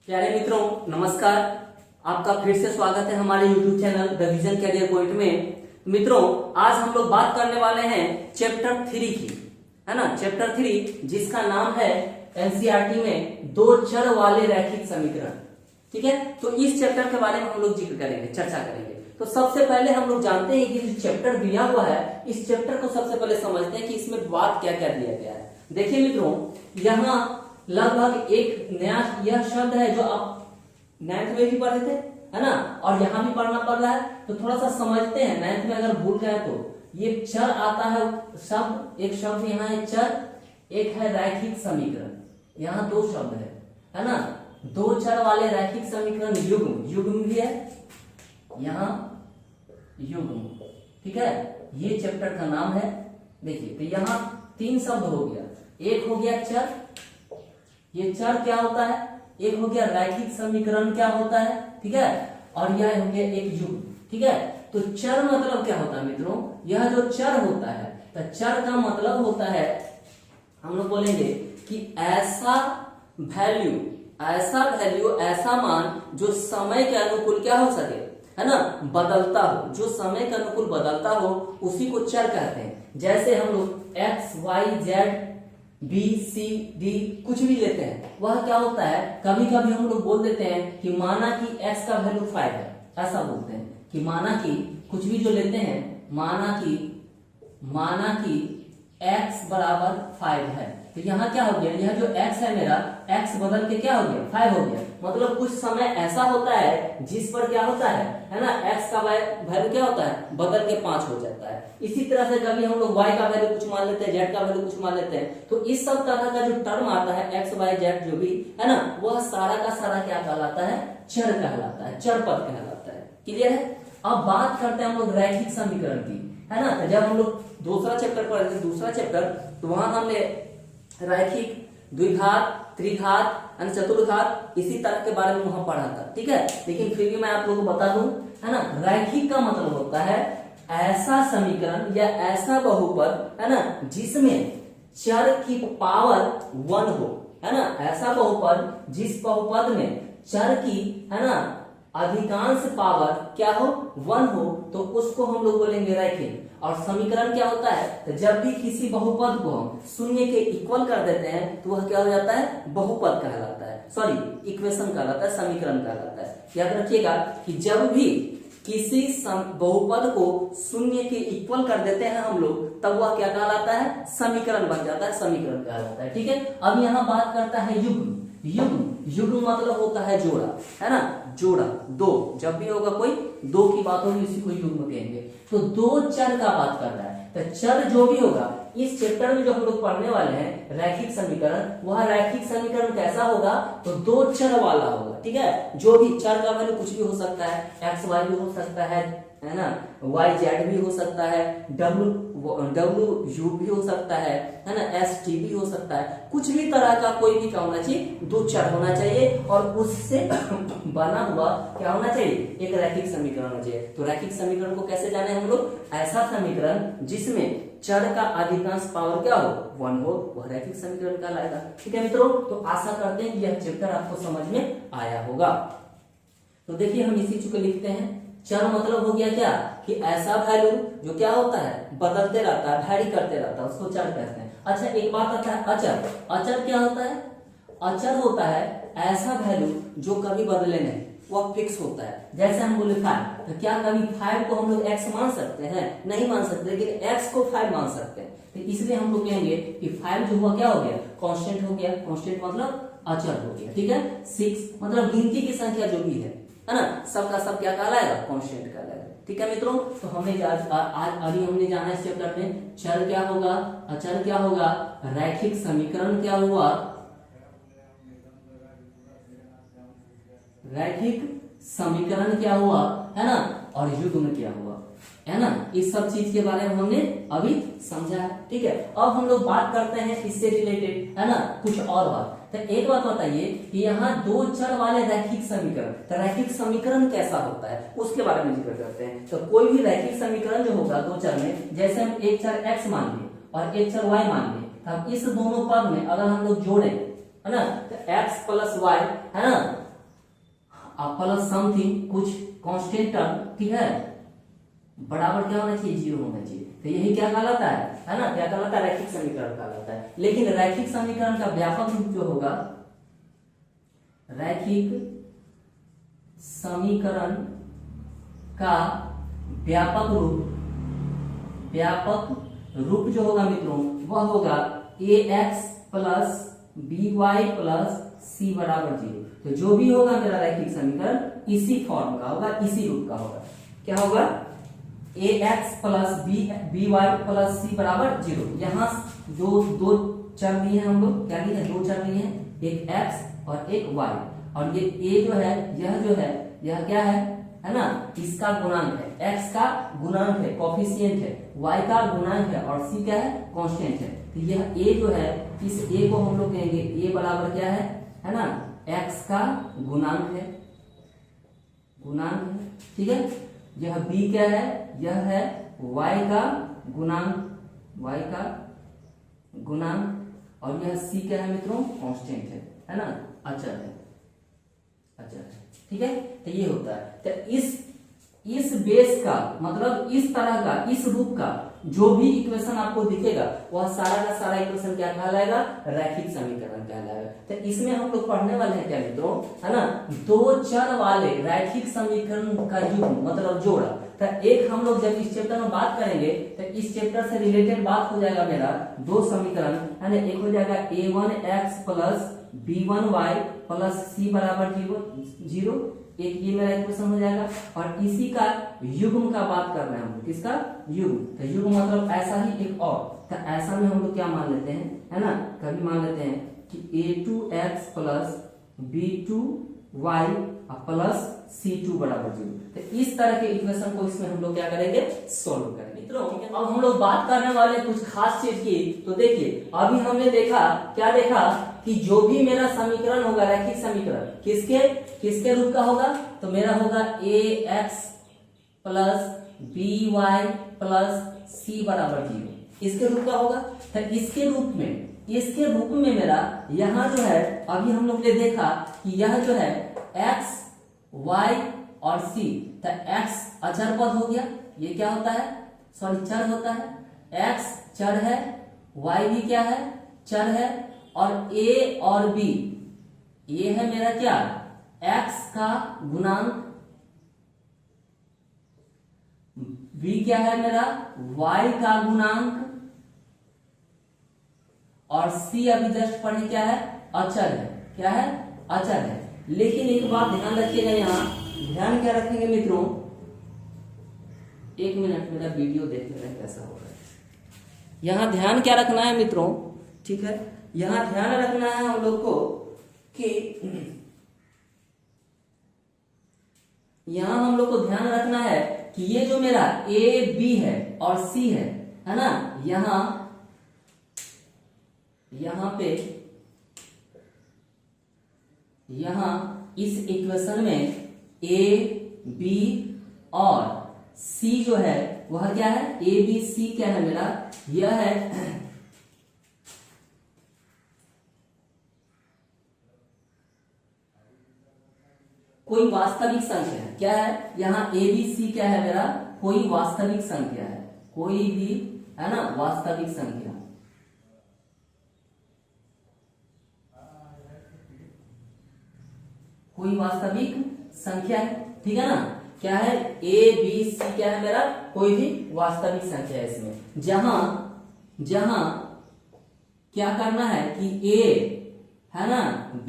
प्यारे मित्रों नमस्कार। आपका फिर से स्वागत है हमारे YouTube channel the vision career point में। मित्रों आज हम लोग बात करने वाले हैं चैप्टर 3 की, है ना। चैप्टर 3 जिसका नाम है एनसीईआरटी में दो चर वाले रैखिक समीकरण। ठीक है, तो इस चैप्टर के बारे में हम लोग जिक्र करेंगे, चर्चा करेंगे। तो सबसे पहले हम लोग जानते हैं कि जो चैप्टर दिया हुआ है इस चैप्टर को सबसे पहले समझते हैं कि इसमें बात क्या क्या दिया गया है। देखिए मित्रों, यहाँ लगभग एक नया यह शब्द है जो आप 9th में भी पढ़े थे, है ना, और यहाँ भी पढ़ना पड़ रहा है। तो थोड़ा सा समझते हैं, 9th में अगर भूल गए तो ये चर आता है शब्द, एक शब्द यहाँ है चर, एक है रैखिक समीकरण। यहाँ दो शब्द है ना, दो चर वाले रैखिक समीकरण। युग्म भी है यहाँ, युग्म। ठीक है, ये चैप्टर का नाम है। देखिए तो यहाँ 3 शब्द हो गया, एक हो गया चर, ये चर क्या होता है, एक हो गया रैखिक समीकरण क्या होता है, ठीक है, और यह हो गया एक युग्म। ठीक है, तो चर मतलब क्या होता है मित्रों, यह जो चर होता है तो चर का मतलब होता है, हम लोग बोलेंगे कि ऐसा वैल्यू, ऐसा मान जो समय के अनुकूल क्या हो सके, है ना, बदलता हो, जो समय के अनुकूल बदलता हो उसी को चर कहते हैं। जैसे हम लोग X Y Z B C D कुछ भी लेते हैं, वह क्या होता है, कभी कभी हम लोग बोल देते हैं कि माना कि x का वैल्यू 5 है, ऐसा बोलते हैं कि माना कि कुछ भी जो लेते हैं, माना कि x बराबर 5 है। तो यहाँ क्या हो गया, यह जो x है मेरा, x बदल के क्या हो गया 5 हो गया। मतलब कुछ समय ऐसा होता है जिस पर क्या होता है ना, x का वैल्यू क्या होता है, बदल के 5 हो जाता है। इसी तरह से कभी हम लोग y का वैल्यू कुछ मान लेते हैं, z का वैल्यू कुछ मान लेते हैं। तो इस सब तरह का जो टर्म आता है x y z जो भी है ना, वह सारा का सारा क्या कहलाता है, चर कहलाता है, चर पद कहलाता है। क्लियर है। अब बात करते हैं हम लोग रैखिक समीकरण की, है ना। तो जब हम लोग दूसरा चैप्टर पढ़े थे, दूसरा चैप्टर, तो वहां हमने रैखिक, द्विघात, त्रिघात, चतुर्घात इसी तरह के बारे में वहां पढ़ा था। ठीक है, लेकिन फिर भी मैं आप लोगों को बता दूं, है ना, रैखिक का मतलब होता है ऐसा समीकरण या ऐसा बहुपद, है ना, जिसमें चर की पावर 1 हो, है ना, ऐसा बहुपद जिस बहुपद में चर की, है ना, अधिकांश पावर क्या हो, 1 हो, तो उसको हम लोग बोलेंगे रैखिक। और समीकरण क्या होता है, तो जब भी किसी बहुपद को हम शून्य के इक्वल कर देते हैं तो वह क्या हो जाता है, बहुपद कहलाता है, सॉरी इक्वेशन कहलाता है, समीकरण कहलाता है। याद रखिएगा कि जब भी किसी बहुपद को शून्य के इक्वल कर देते हैं हम लोग, तब वह क्या कहलाता है, समीकरण बन जाता है, समीकरण कहलाता है। ठीक है, अब यहाँ बात करता है युग्म। युग्म मतलब होता है जोड़ा, है ना, जोड़ा, दो, जब भी होगा कोई दो की बात होगी उसी को युग्म कहेंगे। तो दो चर का बात कर रहा है, तो चर जो भी होगा इस चैप्टर में जो हम लोग पढ़ने वाले हैं रैखिक समीकरण, वह रैखिक समीकरण कैसा होगा, तो दो चर वाला होगा। ठीक है, जो भी चर का वैल्यू कुछ भी हो सकता है, एक्स वाई भी हो सकता है ना, वाई जेड भी हो सकता है, डब्ल्यू यू भी हो सकता है ना, एस टी भी हो सकता है, कुछ भी तरह का कोई भी क्या होना चाहिए, दो चर होना चाहिए और उससे बना हुआ क्या होना चाहिए, एक रैखिक समीकरण होना चाहिए। तो रैखिक समीकरण को कैसे जाने हम लोग, ऐसा समीकरण जिसमें चर का अधिकांश पावर क्या हो, 1 हो, वह रैखिक समीकरण कहलाएगा। ठीक है मित्रों, तो आशा करते हैं कि यह चैप्टर आपको समझ में आया होगा। तो देखिए हम इसी चीज को लिखते हैं, चर मतलब हो गया क्या, कि ऐसा वैल्यू जो क्या होता है, बदलते रहता है, वैरी करते रहता है, उसको चर कहते हैं। अच्छा एक बात आता है अचर। अचर क्या होता है, अचर होता है ऐसा वैल्यू जो कभी बदले नहीं, वह फिक्स होता है। जैसे हम बोले 5, तो क्या कभी 5 को हम लोग x मान सकते हैं, नहीं मान सकते, लेकिन x को 5 मान सकते हैं। तो इसलिए हम लोग कहेंगे कि 5 जो हुआ क्या हो गया, कांस्टेंट हो गया। कांस्टेंट मतलब अचर हो गया। ठीक है, 6 मतलब गिनती की संख्या जो भी है ना, सबका सब क्या कहलाएगा, कांस्टेंट कहलाएगा। ठीक है मित्रों, तो हमने आज अभी हमने जाना इस चैप्टर में चर क्या होगा, अचर क्या होगा, रैखिक समीकरण क्या हुआ, रैखिक समीकरण क्या हुआ, है ना, और युग्म क्या हुआ, है ना, इस सब चीज के बारे में हमने अभी समझा है। ठीक है, अब हम लोग बात करते हैं इससे रिलेटेड, है ना, कुछ और बात। तो एक बात बताइए कि यहाँ दो चर वाले रैखिक समीकरण, तो रैखिक समीकरण कैसा होता है उसके बारे में जिक्र करते हैं। तो कोई भी रैखिक समीकरण जो होगा दो चर में, जैसे हम एक चर x मान लिए और एक चर y मान लिए, तो इस दोनों पद में अगर हम लोग जोड़े, है ना, तो x प्लस y, है ना, प्लस समथिंग कुछ कांस्टेंट टर्म, ठीक है, बराबर क्या होना चाहिए, 0 होना चाहिए। तो यही क्या कहलाता है ना, क्या कहलाता है, रैखिक समीकरण कहलाता है। लेकिन रैखिक समीकरण का व्यापक रूप जो होगा, रैखिक समीकरण का व्यापक रूप जो होगा मित्रों, वह होगा ax plus by plus c बराबर 0। तो जो भी होगा मेरा रैखिक समीकरण इसी फॉर्म का होगा, इसी रूप का होगा। क्या होगा, ax plus by plus c बराबर 0। यहाँ दो चर लिए हैं हम लोग, क्या लिए हैं, 2 चर लिए हैं, एक x और एक y। और ये a जो है यह क्या है ना, इसका गुणांक है, x का गुणांक है, कोफिशिएंट है, y का गुणांक है और c क्या है, कांस्टेंट है। तो यह a जो है, इस a को हम लोग कहेंगे a बराबर क्या है ना, x का गुणांक है, ठीक है। यह b क्या है, यह है y का गुणांक और यह c क्या है मित्रों, कांस्टेंट है ना, अचर है, ठीक है। तो ये होता है। तो इस बेस का मतलब इस तरह का, इस रूप का जो भी इक्वेशन आपको दिखेगा वह सारा का सारा इक्वेशन क्या कहलाएगा, रैखिक समीकरण कहलाएगा। तो इसमें हम लोग पढ़ने वाले हैं क्या मित्रों, है ना, 2 चर वाले रैखिक समीकरण का युग्म मतलब जोड़ा। तो एक हम लोग जब इस चैप्टर में बात करेंगे तो इस चैप्टर से रिलेटेड बात हो जाएगा मेरा 2 समीकरण, है ना। एक हो जाएगा a1x plus b1y plus c बराबर 0, एक ये मेरा इक्वेशन हो जाएगा। और इसी का युग्म का बात कर रहे हैं हम लोग, किसका, युग्म। तो युग्म मतलब ऐसा ही एक और, तो ऐसा में हम लोग क्या मान लेते हैं, है ना, कभी मान लेते हैं कि a2x plus b2y plus c2 बराबर 0। तो इस तरह के इक्वेशन को इसमें हम लोग क्या करेंगे, सोल्व करेंगे। मित्रों अब हम लोग बात करने वाले कुछ खास चीज की। तो देखिए अभी हमने क्या देखा कि जो भी मेरा समीकरण होगा, रैखिक समीकरण किसके रूप का होगा, तो मेरा होगा ax plus by plus c बराबर 0, इसके रूप का होगा। तो इसके रूप में मेरा यहाँ जो है, अभी हम लोग ने देखा कि यह जो है x y और c, तो x अचर पद हो गया, ये क्या होता है, सॉरी चर होता है, x चर है, y भी क्या है, चर है, और a और b, ये है मेरा क्या, x का गुणांक, b क्या है मेरा, y का गुणांक, और c अभी जस्ट पढ़े क्या है, अचर है, क्या है, अचर है। लेकिन एक बात ध्यान रखिएगा, यहाँ ध्यान क्या रखेंगे मित्रों, 1 मिनट मेरा वीडियो देख ले रहे हैं कैसा हो रहा है। यहाँ ध्यान क्या रखना है मित्रों, ठीक है, यहाँ ध्यान रखना है हम लोग को कि यहाँ हम लोग को ध्यान रखना है कि ये जो मेरा a b है और c है ना, यहाँ इस इक्वेशन में a b और c जो है वह क्या है, a b c क्या है मेरा, यह है कोई वास्तविक संख्या है। क्या है, यहाँ a b c क्या है मेरा, कोई वास्तविक संख्या है, कोई भी, है ना, वास्तविक संख्या, कोई वास्तविक संख्या है, ठीक है ना। क्या है, a b c क्या है मेरा, कोई भी वास्तविक संख्या है। इसमें जहां क्या करना है कि a, है ना, b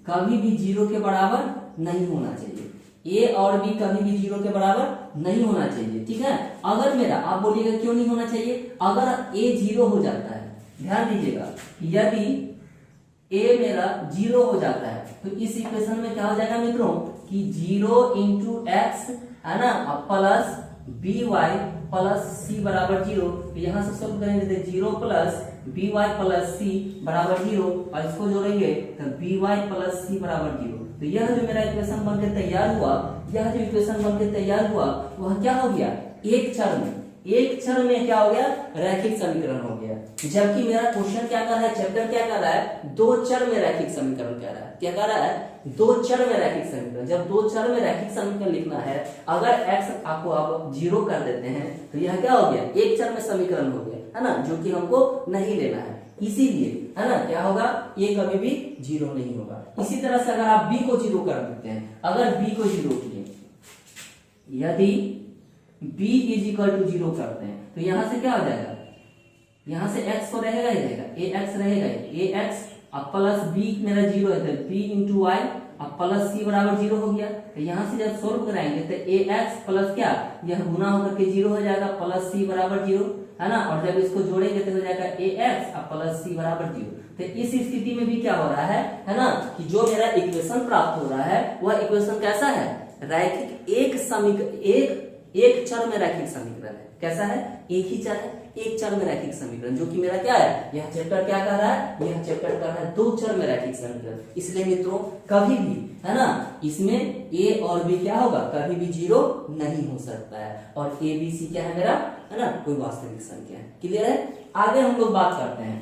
कभी भी 0 के बराबर नहीं होना चाहिए, a और b कभी भी 0 के बराबर नहीं होना चाहिए, ठीक है। अगर मेरा, आप बोलिएगा क्यों नहीं होना चाहिए, अगर a 0 हो जाता है, ध्यान दीजिएगा, यदि a मेरा 0 हो जाता है तो इस इक्वेशन में क्या हो जाएगा मित्रों कि 0 इंटू एक्स, है ना, प्लस by प्लस c बराबर 0। तो यहाँ से सोल्व करेंगे तो 0 प्लस by प्लस c बराबर 0, और इसको जोड़ेंगे तो by प्लस c बराबर 0। तो यह जो मेरा इक्वेशन बनके तैयार हुआ, वह क्या हो गया, एक चर में एक चर में क्या हो गया, रैखिक समीकरण हो गया। जबकि मेरा क्वेश्चन क्या कर रहा है, चैप्टर क्या कर रहा है, दो चर में रैखिक समीकरण कह रहा है। क्या कह रहा है, दो चर में रैखिक समीकरण। जब दो चर में रैखिक समीकरण लिखना है, अगर x आपको आप 0 कर देते हैं तो यह क्या हो गया, एक चर में समीकरण हो गया, है ना, जो कि हमको नहीं लेना है। इसीलिए है ना क्या होगा, ये कभी भी 0 नहीं होगा। इसी तरह से अगर आप b को 0 कर देते हैं, अगर b को 0 किए, यदि b इज इक्वल टू 0 करते हैं तो यहां से क्या हो जाएगा, यहां से x तो रहेगा ही रहेगा, ax रहेगा, ax अब प्लस b मेरा 0 है तो b इंटू वाई अब प्लस c बराबर 0 हो गया। तो यहां से जब सोल्व कराएंगे तो ax प्लस क्या, यह गुना होकर के 0 हो जाएगा, प्लस c बराबर 0, है ना। और जब इसको जोड़ेंगे तो हो जाएगा ax अब प्लस c बराबर 0। तो इस स्थिति में भी क्या हो रहा है ना, कि जो मेरा इक्वेशन प्राप्त हो रहा है वह इक्वेशन कैसा है, रैखिक एक समीकरण, एक चर में रैखिक समीकरण है। कैसा है, एक ही चर है, एक चर में रैखिक समीकरण, जो कि मेरा क्या है, यह चैप्टर क्या कर रहा है, यह चैप्टर कर रहा है दो चर में रैखिक समीकरण। इसलिए मित्रों कभी भी, है ना, इसमें a और b क्या होगा, कभी भी 0 नहीं हो सकता है। और a b c क्या है मेरा, है ना, कोई वास्तविक संख्या है। क्लियर है। आगे हम लोग बात करते हैं,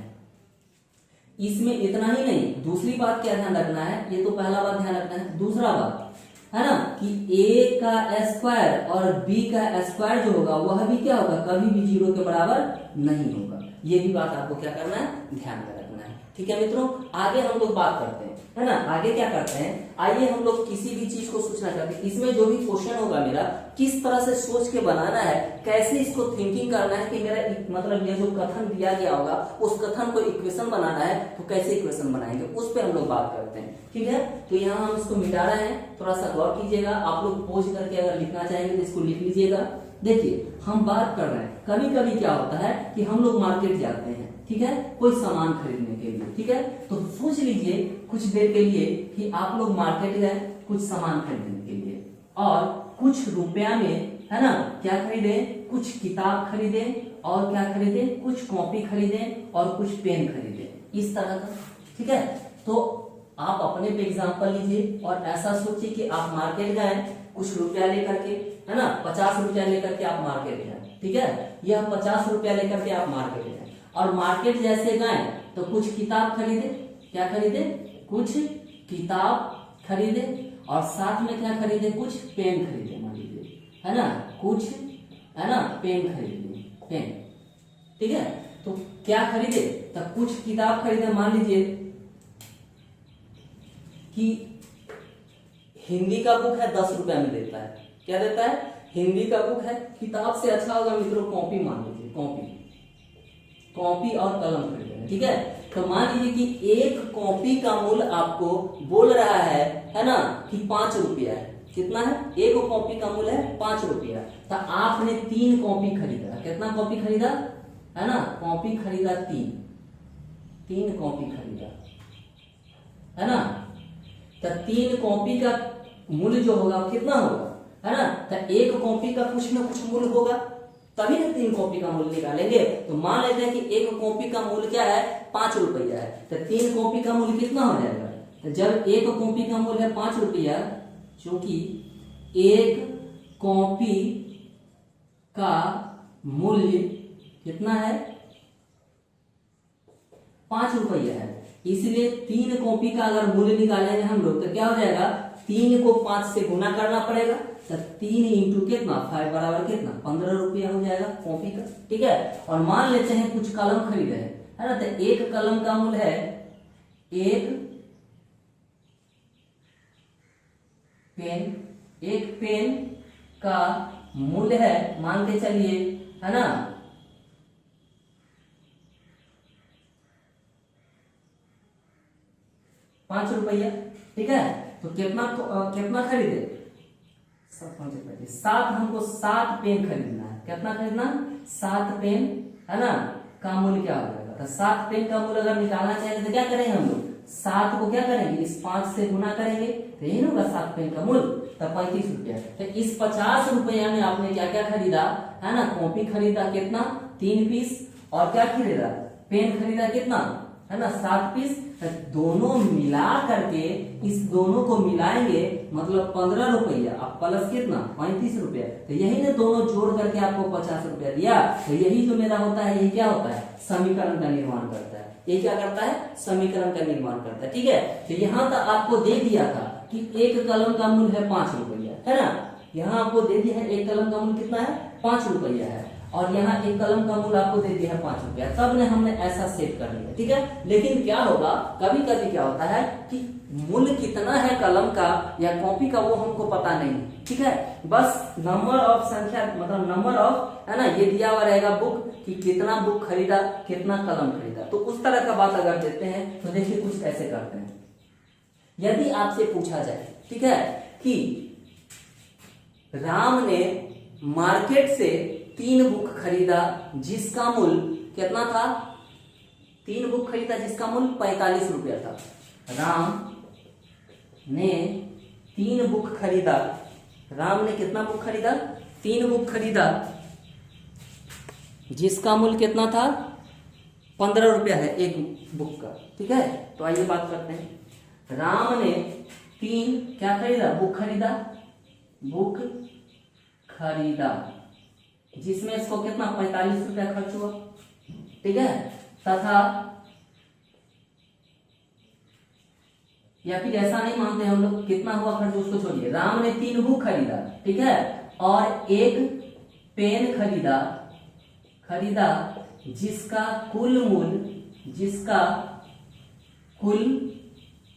इसमें इतना ही नहीं, दूसरी बात क्या ध्यान रखना है, ये तो पहला बात ध्यान रखना है, दूसरा बात है ना कि a का स्क्वायर और b का स्क्वायर जो होगा वह भी क्या होगा, कभी भी 0 के बराबर नहीं होगा। ये भी बात आपको क्या करना है, ध्यान में रखना है। ठीक है मित्रों, आगे हम लोग बात करते हैं, है ना, आगे क्या करते हैं, आइए हम लोग किसी भी चीज को सोचना चाहते हैं, इसमें जो भी क्वेश्चन होगा मेरा किस तरह से सोच के बनाना है, कैसे इसको थिंकिंग करना है कि मेरा मतलब ये जो कथन दिया गया होगा उस कथन को इक्वेशन बनाना है, तो कैसे इक्वेशन बनाएंगे उस पर हम लोग बात करते हैं। ठीक है, तो यहाँ हम इसको मिटा रहे हैं, थोड़ा सा गौर कीजिएगा। आप लोग पोज करके अगर लिखना चाहेंगे तो इसको लिख लीजिएगा। देखिए हम बात कर रहे हैं, कभी कभी क्या होता है कि हम लोग मार्केट जाते हैं, ठीक है, कोई सामान खरीदने के लिए, ठीक है, तो सोच लीजिए कुछ देर के लिए कि आप लोग मार्केट गए कुछ सामान खरीदने के लिए और कुछ रुपया में, है ना, क्या खरीदे, कुछ किताब खरीदे और क्या खरीदे, कुछ कॉपी खरीदे और कुछ पेन खरीदे, इस तरह का। ठीक है, तो आप अपने पे एग्जांपल लीजिए और ऐसा सोचिए कि आप मार्केट गए कुछ रुपया लेकर के, है ना, 50 रुपया लेकर के आप मार्केट गए। ठीक है, यह 50 रुपया लेकर के आप मार्केट गए और मार्केट जैसे गए तो कुछ किताब खरीदे, क्या खरीदे, कुछ किताब खरीदे और साथ में क्या खरीदे, कुछ पेन खरीदे, मान लीजिए, है ना, कुछ, है ना, पेन खरीदे, पेन। ठीक है, तो क्या खरीदे, तो कुछ किताब खरीदे, मान लीजिए कि हिंदी का बुक है 10 रुपया में देता है, क्या देता है, हिंदी का बुक है। किताब से अच्छा होगा मित्रों कॉपी, मान लीजिए कॉपी और कलम खरीदे। ठीक है, तो मान लीजिए कि एक कॉपी का मूल्य आपको बोल रहा है ना, कि 5 रुपया है। कितना है, एक कॉपी का मूल्य है 5 रुपया, तो आपने 3 कॉपी खरीदा। कितना कॉपी खरीदा, है ना, कॉपी खरीदा 3 कॉपी खरीदा, है ना, तो 3 कॉपी का मूल्य जो होगा कितना होगा, है ना, तो एक कॉपी का कुछ ना कुछ मूल्य होगा, तभी ना 3 कॉपी का मूल्य निकालेंगे। तो मान लेते हैं कि एक कॉपी का मूल्य क्या है, 5 रुपया है, तो 3 कॉपी का मूल्य कितना हो जाएगा, तो जब एक कॉपी का मूल्य है 5 रुपया, क्योंकि एक कॉपी का मूल्य कितना है, 5 रुपया है, इसलिए 3 कॉपी का अगर मूल्य निकालेंगे हम लोग तो क्या हो जाएगा, 3 को 5 से गुना करना पड़ेगा, तो 3 इंटू कितना 5 बराबर कितना 15 रुपया हो जाएगा कॉपी का। ठीक है, और मान लेते हैं कुछ कलम खरीदे हैं, है ना, तो एक कलम का मूल्य है, एक पेन का मूल्य है, मान के चलिए, है ना, 5 रुपया। ठीक है, तो कितना खरीदे, 7, हमको 7 पेन खरीदना है। कितना खरीदना, 7 पेन, है ना, का मूल्य क्या हो जाएगा, तो 7 पेन का मूल्य अगर निकालना चाहेंगे तो क्या करेंगे हम लोग, 7 को क्या करेंगे, इस 5 से गुना करेंगे, तो यही होगा 7 पेन का मूल्य, तो 35 रुपया। तो इस 50 रुपया में आपने क्या क्या खरीदा, है ना, कॉपी खरीदा कितना, 3 पीस, और क्या खरीदा, पेन खरीदा कितना, है ना, 7 पीस, दोनों मिला करके इस दोनों को मिलाएंगे मतलब 15 रुपया, अब प्लस कितना 35 रुपया, तो यही ने दोनों जोड़ करके आपको 50 रुपया दिया। तो यही जो मेरा होता है यही क्या होता है, समीकरण का निर्माण करता है। ये क्या करता है, समीकरण का निर्माण करता है। ठीक है, तो यहाँ तक आपको दे दिया था कि एक कलम का मूल्य है 5 रुपया, है ना। यहाँ आपको दे दिया है एक कलम का मूल्य कितना है 5 रुपया है, और यहाँ एक कलम का मूल्य आपको दे दिया है 5 रुपया। तब ने हमने ऐसा सेट कर लिया। ठीक है, लेकिन क्या होगा, कभी कभी क्या होता है कि मूल्य कितना है कलम का या कॉपी का वो हमको पता नहीं। ठीक है, बस नंबर ऑफ संख्या मतलब नंबर ऑफ, है ना, ये दिया हुआ रहेगा बुक कि कितना बुक खरीदा, कितना कलम खरीदा। तो उस तरह का बात अगर देते हैं तो देखिए कुछ ऐसे करते हैं। यदि आपसे पूछा जाए, ठीक है, कि राम ने मार्केट से 3 बुक खरीदा जिसका मूल्य कितना था, 3 बुक खरीदा जिसका मूल्य 45 रुपया था। राम ने 3 बुक खरीदा, राम ने कितना बुक खरीदा, 3 बुक खरीदा जिसका मूल्य कितना था 15 रुपया है एक बुक का। ठीक है, तो आइए बात करते हैं। राम ने 3 क्या खरीदा, बुक खरीदा, बुक खरीदा जिसमें इसको कितना 45 रुपया खर्च हुआ। ठीक है, तथा या फिर ऐसा नहीं मानते हम लोग, कितना हुआ खर्च उसको छोड़िए। राम ने 3 बुक खरीदा, ठीक है, और एक पेन खरीदा जिसका कुल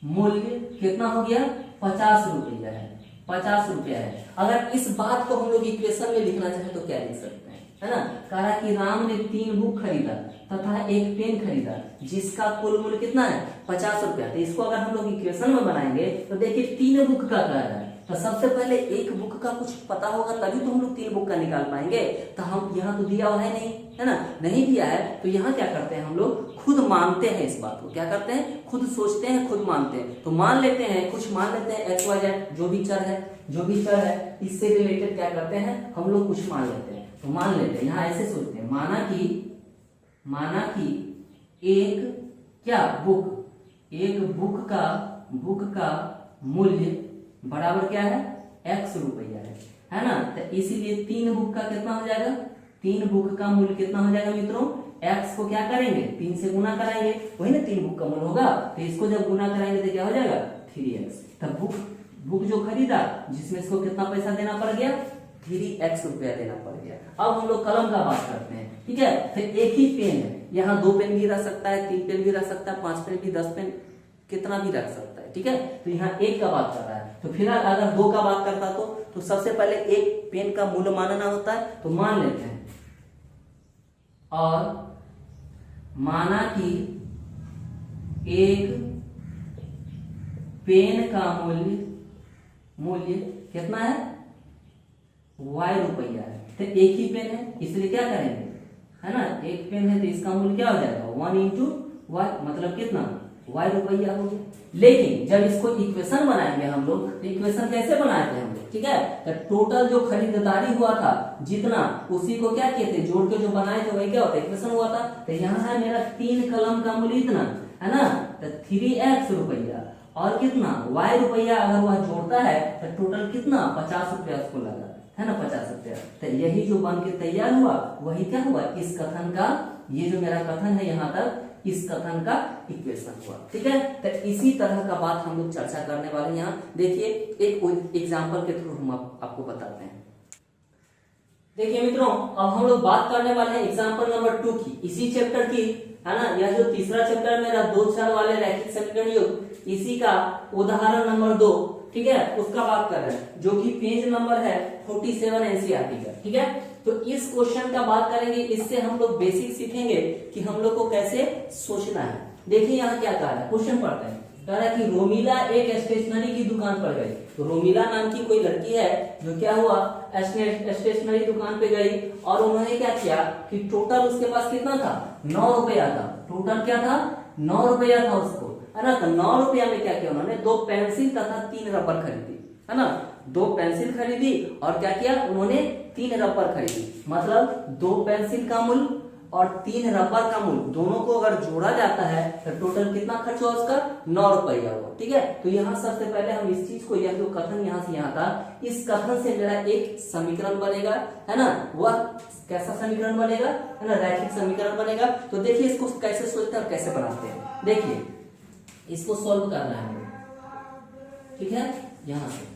मूल्य कितना हो गया 50 रुपया है, 50 रुपया है। अगर इस बात को हम लोग इक्वेशन में लिखना चाहें तो क्या लिख सकते हैं, है ना। कहा कि राम ने 3 बुक खरीदा तथा एक पेन खरीदा जिसका कुल मूल्य कितना है 50 रुपया। तो इसको अगर हम लोग इक्वेशन में बनाएंगे तो देखिए 3 बुक का कह रहा है, तो सबसे पहले एक बुक का कुछ पता होगा तभी तो हम लोग 3 बुक का निकाल पाएंगे। तो हम यहाँ तो दिया हुआ है नहीं, है ना, नहीं दिया है, तो यहाँ क्या करते हैं हम लोग खुद मानते हैं इस बात को। क्या करते हैं, खुद सोचते हैं, खुद मानते हैं। तो मान लेते हैं, कुछ मान लेते हैं एक्स वाई जेड जो भी चर है इससे रिलेटेड क्या करते हैं हम लोग कुछ मान लेते हैं। तो मान लेते हैं, यहाँ ऐसे सोचते हैं, माना कि एक बुक का मूल्य बराबर क्या है x रुपया है ना। तो इसीलिए 3 बुक का कितना हो जाएगा, 3 बुक का मूल्य कितना हो जाएगा मित्रों, x को क्या करेंगे 3 से गुना कराएंगे, वही ना 3 बुक का मूल्य होगा। तो इसको जब गुना कराएंगे तो क्या हो जाएगा 3x। तब बुक जो खरीदा जिसमें इसको कितना पैसा देना पड़ गया 3x रुपया देना पड़ गया। अब हम लोग कलम का बात करते हैं। ठीक है, फिर एक ही पेन है, यहाँ 2 पेन भी रह सकता है, 3 पेन भी रह सकता है, 5 पेन भी, 10 पेन कितना भी रख सकता है। ठीक है, तो यहाँ 1 का बात कर रहा है। तो फिर अगर 2 का बात करता तो सबसे पहले एक पेन का मूल्य मानना होता है। तो मान लेते हैं, और माना कि एक पेन का मूल्य कितना है y रुपया है। तो एक ही पेन है इसलिए क्या करेंगे, है ना, एक पेन है तो इसका मूल्य क्या हो जाएगा 1 इंटू y, मतलब कितना y रुपया हो गया। लेकिन जब इसको इक्वेशन बनाएंगे हम लोग, तो इक्वेशन कैसे बनाए थे हम लोग, ठीक है, तो टोटल जो खरीदारी हुआ था जितना, उसी को क्या किए थे जोड़ के जो बनाए थे वही क्या होता है इक्वेशन हुआ था। तो यहाँ है मेरा 3 कलम का मूल्य इतना, है ना, तो 3x रुपया और कितना y रुपया अगर वह जोड़ता है तो टोटल कितना 50 रुपया उसको लगा, है ना, 50 रुपया। तो यही जो बन के तैयार हुआ वही क्या हुआ इस कथन का, ये जो मेरा कथन है यहाँ तक इस कथन का इक्वेशन हुआ। ठीक है, तो इसी तरह का बात हम लोग चर्चा करने वाले हैं। यहाँ देखिए एक एग्जांपल के थ्रू हम आपको बताते हैं। देखिए मित्रों, अब हम लोग बात करने वाले हैं एग्जांपल नंबर 2 की, इसी चैप्टर की, है ना। यह जो तीसरा चैप्टर मेरा 2 चर वाले रैखिक समीकरण योग, इसी का उदाहरण नंबर 2, ठीक है, उसका बात कर रहे हैं, जो कि पेज नंबर है 47 एनसीईआरटी का। ठीक है, तो इस क्वेश्चन का बात करेंगे, इससे हम लोग बेसिक सीखेंगे कि हम लोग को कैसे सोचना है। देखिए यहाँ क्या कह रहा है, क्वेश्चन पढ़ते हैं। कह रहा है कि रोमिला एक स्टेशनरी की दुकान पर गई। तो रोमिला नाम की कोई लड़की है जो क्या हुआ स्टेशनरी दुकान पे गई, और उन्होंने क्या किया कि टोटल उसके पास कितना था 9 रुपया था। टोटल क्या था 9 रुपया था उसको, है ना। तो 9 रुपया में क्या किया उन्होंने 2 पेंसिल तथा 3 रबर खरीदी, है ना। 2 पेंसिल खरीदी और क्या किया उन्होंने 3 रबर खरीदी, मतलब 2 पेंसिल का मूल्य और 3 रबर का मूल दोनों को अगर जोड़ा जाता है तो टोटल कितना खर्च होगा उसका 9 रुपया होगा। ठीक है, तो यहाँ सबसे पहले हम इस चीज को, यह जो कथन यहाँ से यहाँ था, इस कथन से मेरा एक समीकरण बनेगा, है ना। वह कैसा समीकरण बनेगा, है ना, रैखिक समीकरण बनेगा। तो देखिए इसको कैसे सोचते हैं और कैसे बनाते हैं। देखिए इसको सॉल्व करना है हमें, ठीक है। यहाँ से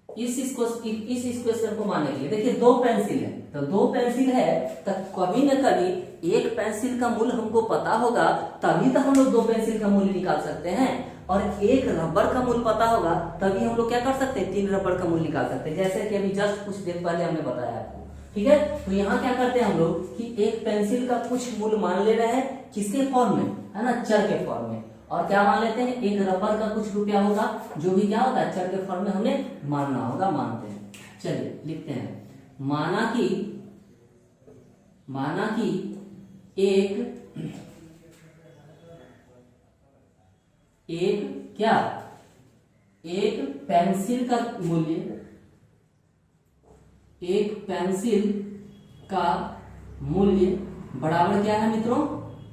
इस इक्वेशन को मानने के लिए देखिए 2 पेंसिल है, तो 2 पेंसिल है तो कभी न कभी एक पेंसिल का मूल्य हमको पता होगा, तभी तो हम लोग 2 पेंसिल का मूल्य निकाल सकते हैं। और एक रबर का मूल्य पता होगा तभी हम लोग क्या कर सकते हैं, 3 रबर का मूल्य निकाल सकते हैं, जैसे कि अभी जस्ट कुछ देर पहले हमने बताया आपको। ठीक है, तो यहाँ क्या करते हैं हम लोग कि एक पेंसिल का कुछ मूल्य मान ले रहे हैं, किसके फॉर्म में, है ना, चर के फॉर्म में। और क्या मान लेते हैं, एक रबर का कुछ रुपया होगा, जो भी क्या होता है चर के फॉर्म में हमने मानना होगा, मानते हैं। चलिए लिखते हैं, माना कि एक पेंसिल का मूल्य, एक पेंसिल का मूल्य बराबर क्या है मित्रों,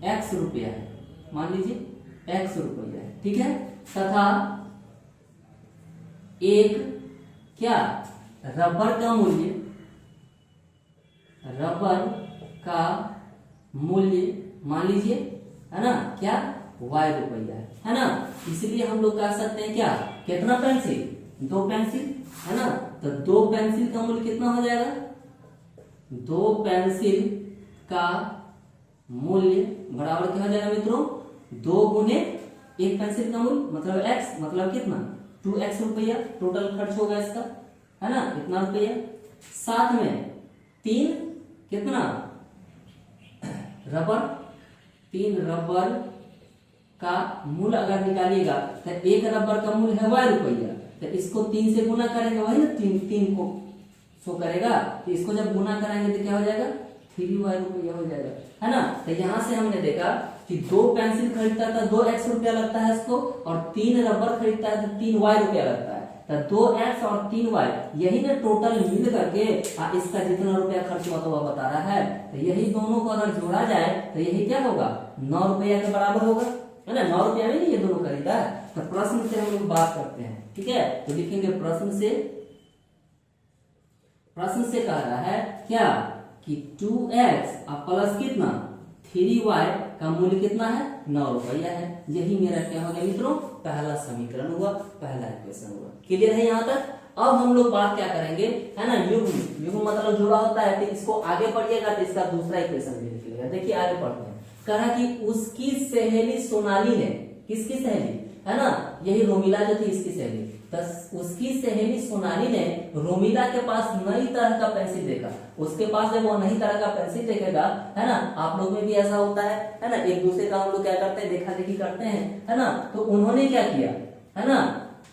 x रुपया है, मान लीजिए x रुपया है। ठीक है, तथा एक क्या रबर का मूल्य मान लीजिए, है ना, क्या y रुपया है ना। इसलिए हम लोग कह सकते हैं क्या, कितना पेंसिल, 2 पेंसिल, है ना। तो 2 पेंसिल का मूल्य कितना हो जाएगा, 2 पेंसिल का मूल्य बराबर क्या हो जाएगा मित्रों, 2 गुने एक पेंसिल का मूल्य मतलब x, मतलब कितना 2x रुपया टोटल खर्च होगा इसका, है ना, इतना रुपया। साथ में 3 कितना रबर, 3 रबर का मूल्य अगर निकालिएगा तो एक रबर का मूल्य है y रुपया, तो इसको 3 से गुना करेंगे, वही ना 3 को शो करेगा, तो इसको जब गुना कराएंगे तो क्या हो जाएगा, 3y रुपया हो जाएगा, है ना। तो यहाँ से हमने देखा कि 2 पेंसिल खरीदता है तो 2x रुपया लगता है इसको, और 3 रबर खरीदता है तो 3y रुपया लगता है। तो 2x और 3y यही ना टोटल मिल करके इसका जितना रुपया खर्च हुआ तो वह बता रहा है। तो यही दोनों को अगर जोड़ा जाए तो यही क्या होगा, 9 रुपया के बराबर होगा, है ना। 9 रुपया में नहीं ये दोनों खरीदा है। तो प्रश्न से हम लोग बात करते हैं, ठीक है। तो लिखेंगे प्रश्न से कह रहा है क्या कि 2x प्लस कितना 3y का मूल्य कितना है, 9 रुपया है। यही मेरा क्या हो गया मित्रों, पहला समीकरण हुआ, पहला इक्वेशन हुआ। क्लियर है यहाँ तक। अब हम लोग बात क्या करेंगे, है ना, युग्म मतलब जुड़ा होता है, तो इसको आगे पढ़िएगा तो इसका दूसरा इक्वेशन भी लिखिएगा। देखिए आगे पढ़ते हैं, कहा कि उसकी सहेली सोनाली ने, किसकी सहेली, है ना, यही रोमिला जो थी इसकी सहेली, तो उसकी सहेली सोनाली ने रोमिला के पास नई तरह का पेंसिल देखा। उसके पास जब वो नई तरह का पेंसिल देखेगा, है ना, आप लोग में भी ऐसा होता है ना, एक दूसरे का हम लोग क्या करते हैं, देखा देखी करते हैं, है ना। तो उन्होंने क्या किया, है ना,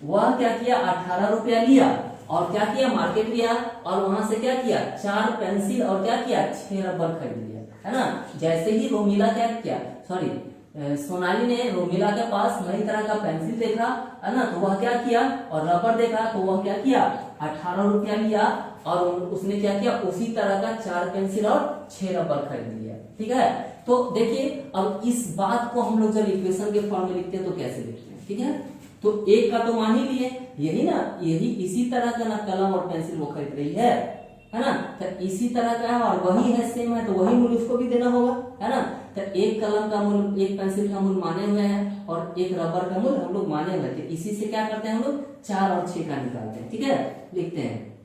वह क्या किया, 18 रुपया लिया और क्या किया, मार्केट गया और वहां से क्या किया, 4 पेंसिल और क्या किया, 6 रबर खरीद लिया, है ना। जैसे ही रोमिला क्या किया, सोनाली ने रोमिला के पास नई तरह का पेंसिल देखा, है ना, तो वह क्या किया, और रबर देखा तो वह क्या किया, 18 रुपया लिया और उसने क्या किया, उसी तरह का 4 पेंसिल और 6 रबर खरीद लिया। ठीक है, तो देखिए अब इस बात को हम लोग जब इक्वेशन के फॉर्म में लिखते हैं तो कैसे लिखते हैं। ठीक है, तो एक का तो मान ही लिए, यही ना, यही इसी तरह का ना कलम और पेंसिल वो खरीद रही है ना, तो इसी तरह का है और वही है, सेम है, तो वही मूल्य उसको भी देना होगा, है ना। तो एक कलम का मूल्य, एक पेंसिल का मूल्य माने हुए हैं और एक रबर का मूल्य हम लोग माने हुए थे। इसी से क्या करते हैं हम लोग, 4 और 6 का निकालते हैं। ठीक है, लिखते हैं,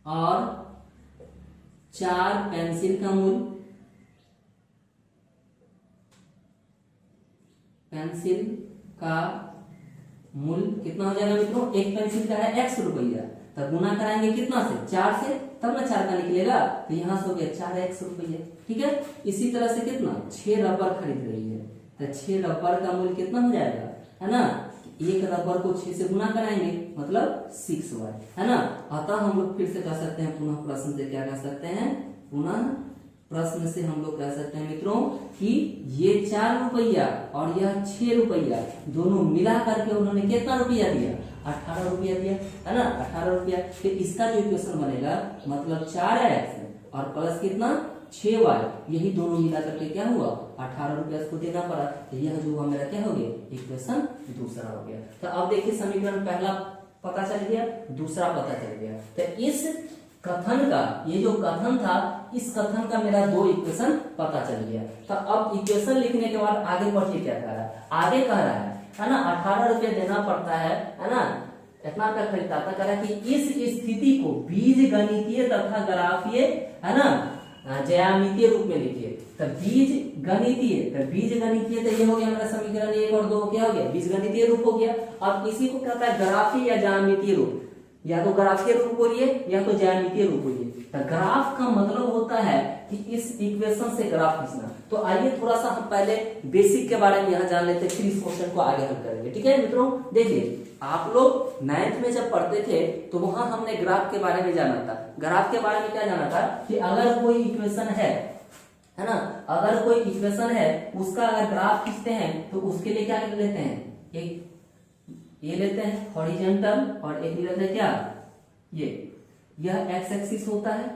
और 4 पेंसिल का मूल्य, पेंसिल का मूल्य कितना हो जाएगा मित्रों, एक पेंसिल का है x रुपया, तब गुना कराएंगे कितना से, 4 से, तब ना 4 का निकलेगा, तो यहां से हो गया 4x रुपया। ठीक है, इसी तरह से कितना 6 रबर खरीद रही है, तो 6 रबर का मूल्य कितना हो जाएगा, है ना, एक रबर को 6 से गुना कराएंगे मतलब 6y, है ना। अतः हम लोग फिर से कह सकते हैं, पुनः प्रश्न से क्या कह सकते हैं, पुनः प्रश्न से हम लोग कह सकते हैं मित्रों कि ये 4 रुपया और यह 6 रुपया दोनों मिला करके उन्होंने कितना रुपया दिया, 18 रुपया दिया, है ना, 18 रुपया। तो इसका जो इक्वेशन बनेगा मतलब 4x और प्लस कितना 6y, यही दोनों मिला करके क्या हुआ 18 रुपया इसको देना पड़ा। तो यह जो हुआ मेरा क्या हो गया इक्वेशन दूसरा हो गया। तो अब देखिए समीकरण पहला पता चल गया, दूसरा पता चल गया। तो इस कथन का, ये जो कथन था, इस कथन का मेरा दो इक्वेशन पता चल गया। तो अब इक्वेशन लिखने के बाद आगे बढ़िए क्या कह रहा है, आगे कह रहा है ना 18 रुपया देना पड़ता है ना, इतना रुपया खरीदता था। कह रहा है कि इस स्थिति को बीज गणितीय तथा ग्राफीय है ना ज्यामितीय रूप में लिखिए। तो बीज गणितीय, तो ये हो गया मेरा समीकरण 1 और 2 क्या हो गया बीज गणितीय रूप हो गया। अब इसी को कहता है ग्राफीय या ज्यामितीय रूप, या तो ग्राफीय रूप बोलिए या तो ज्यामितीय रूप बोलिए। तो ग्राफ का मतलब होता है कि इस इक्वेशन से ग्राफ खींचना। तो आइए थोड़ा सा हम पहले बेसिक के बारे में यहाँ जान लेते हैं, फिर इस क्वेश्चन को आगे हल करेंगे। ठीक है मित्रों, देखिए आप लोग 9th में जब पढ़ते थे तो वहां हमने ग्राफ के बारे में जाना था। ग्राफ के बारे में क्या जाना था कि अगर कोई इक्वेशन है ना, अगर कोई इक्वेशन है उसका अगर ग्राफ खींचते हैं तो उसके लिए क्या लेते हैं, एक ये लेते हैं हॉरिजॉन्टल और एक लेते हैं क्या, यह एक्स एक्सिस होता है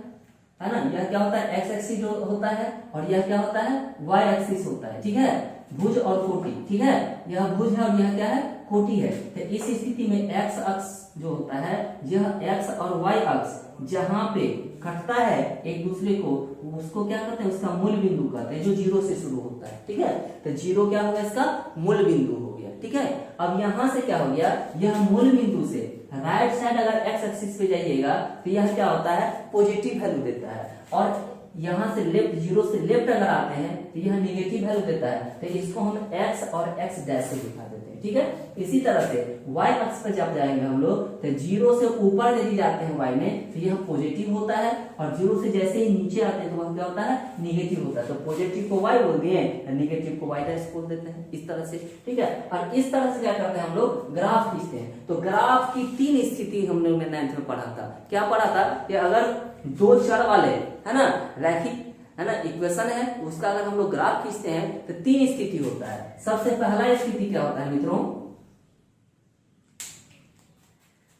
ना, यह क्या होता है एक्स एक्सिस जो होता है, और यह क्या होता है वाई एक्सिस होता है। ठीक है, भुज और कोटि। ठीक है, यह भुज है और यह क्या है कोटि है। तो इस स्थिति में एक्स अक्ष जो होता है, यह एक्स और वाई अक्ष जहां पे कटता है एक दूसरे को, उसको क्या कहते हैं, उसका मूल बिंदु कहते हैं, जो 0 से शुरू होता है। ठीक है, तो 0 क्या होगा इसका मूल बिंदु हो गया। ठीक है, अब यहां से क्या हो गया, यह मूल बिंदु से राइट साइड अगर एक्स एक्सिस पे जाइएगा तो यह क्या होता है पॉजिटिव वैल्यू देता है, और यहां से लेफ्ट 0 से लेफ्ट अगर आते हैं तो यह नेगेटिव वैल्यू देता है। तो इसको हम x और x डैश से दिखा देते हैं। ठीक है, इसी तरह से y अक्ष पर जब जाएंगे हम लोग तो 0 से ऊपर यदि जाते हैं y में तो यह पॉजिटिव होता है, और 0 से जैसे ही नीचे आते हैं तो वह क्या होता है नेगेटिव होता है। तो पॉजिटिव को y बोल दिए, नेगेटिव को y डैश बोल देते हैं इस तरह से। ठीक है, और इस तरह से क्या करते हैं हम लोग ग्राफ खींचते हैं। तो ग्राफ की 3 स्थिति हमने 9th में पढ़ा था। क्या पढ़ा था कि अगर दो चर वाले है ना रैखिक है ना इक्वेशन है, उसका अगर हम लोग ग्राफ खींचते हैं तो 3 स्थिति होता है। सबसे पहला स्थिति क्या होता है मित्रों,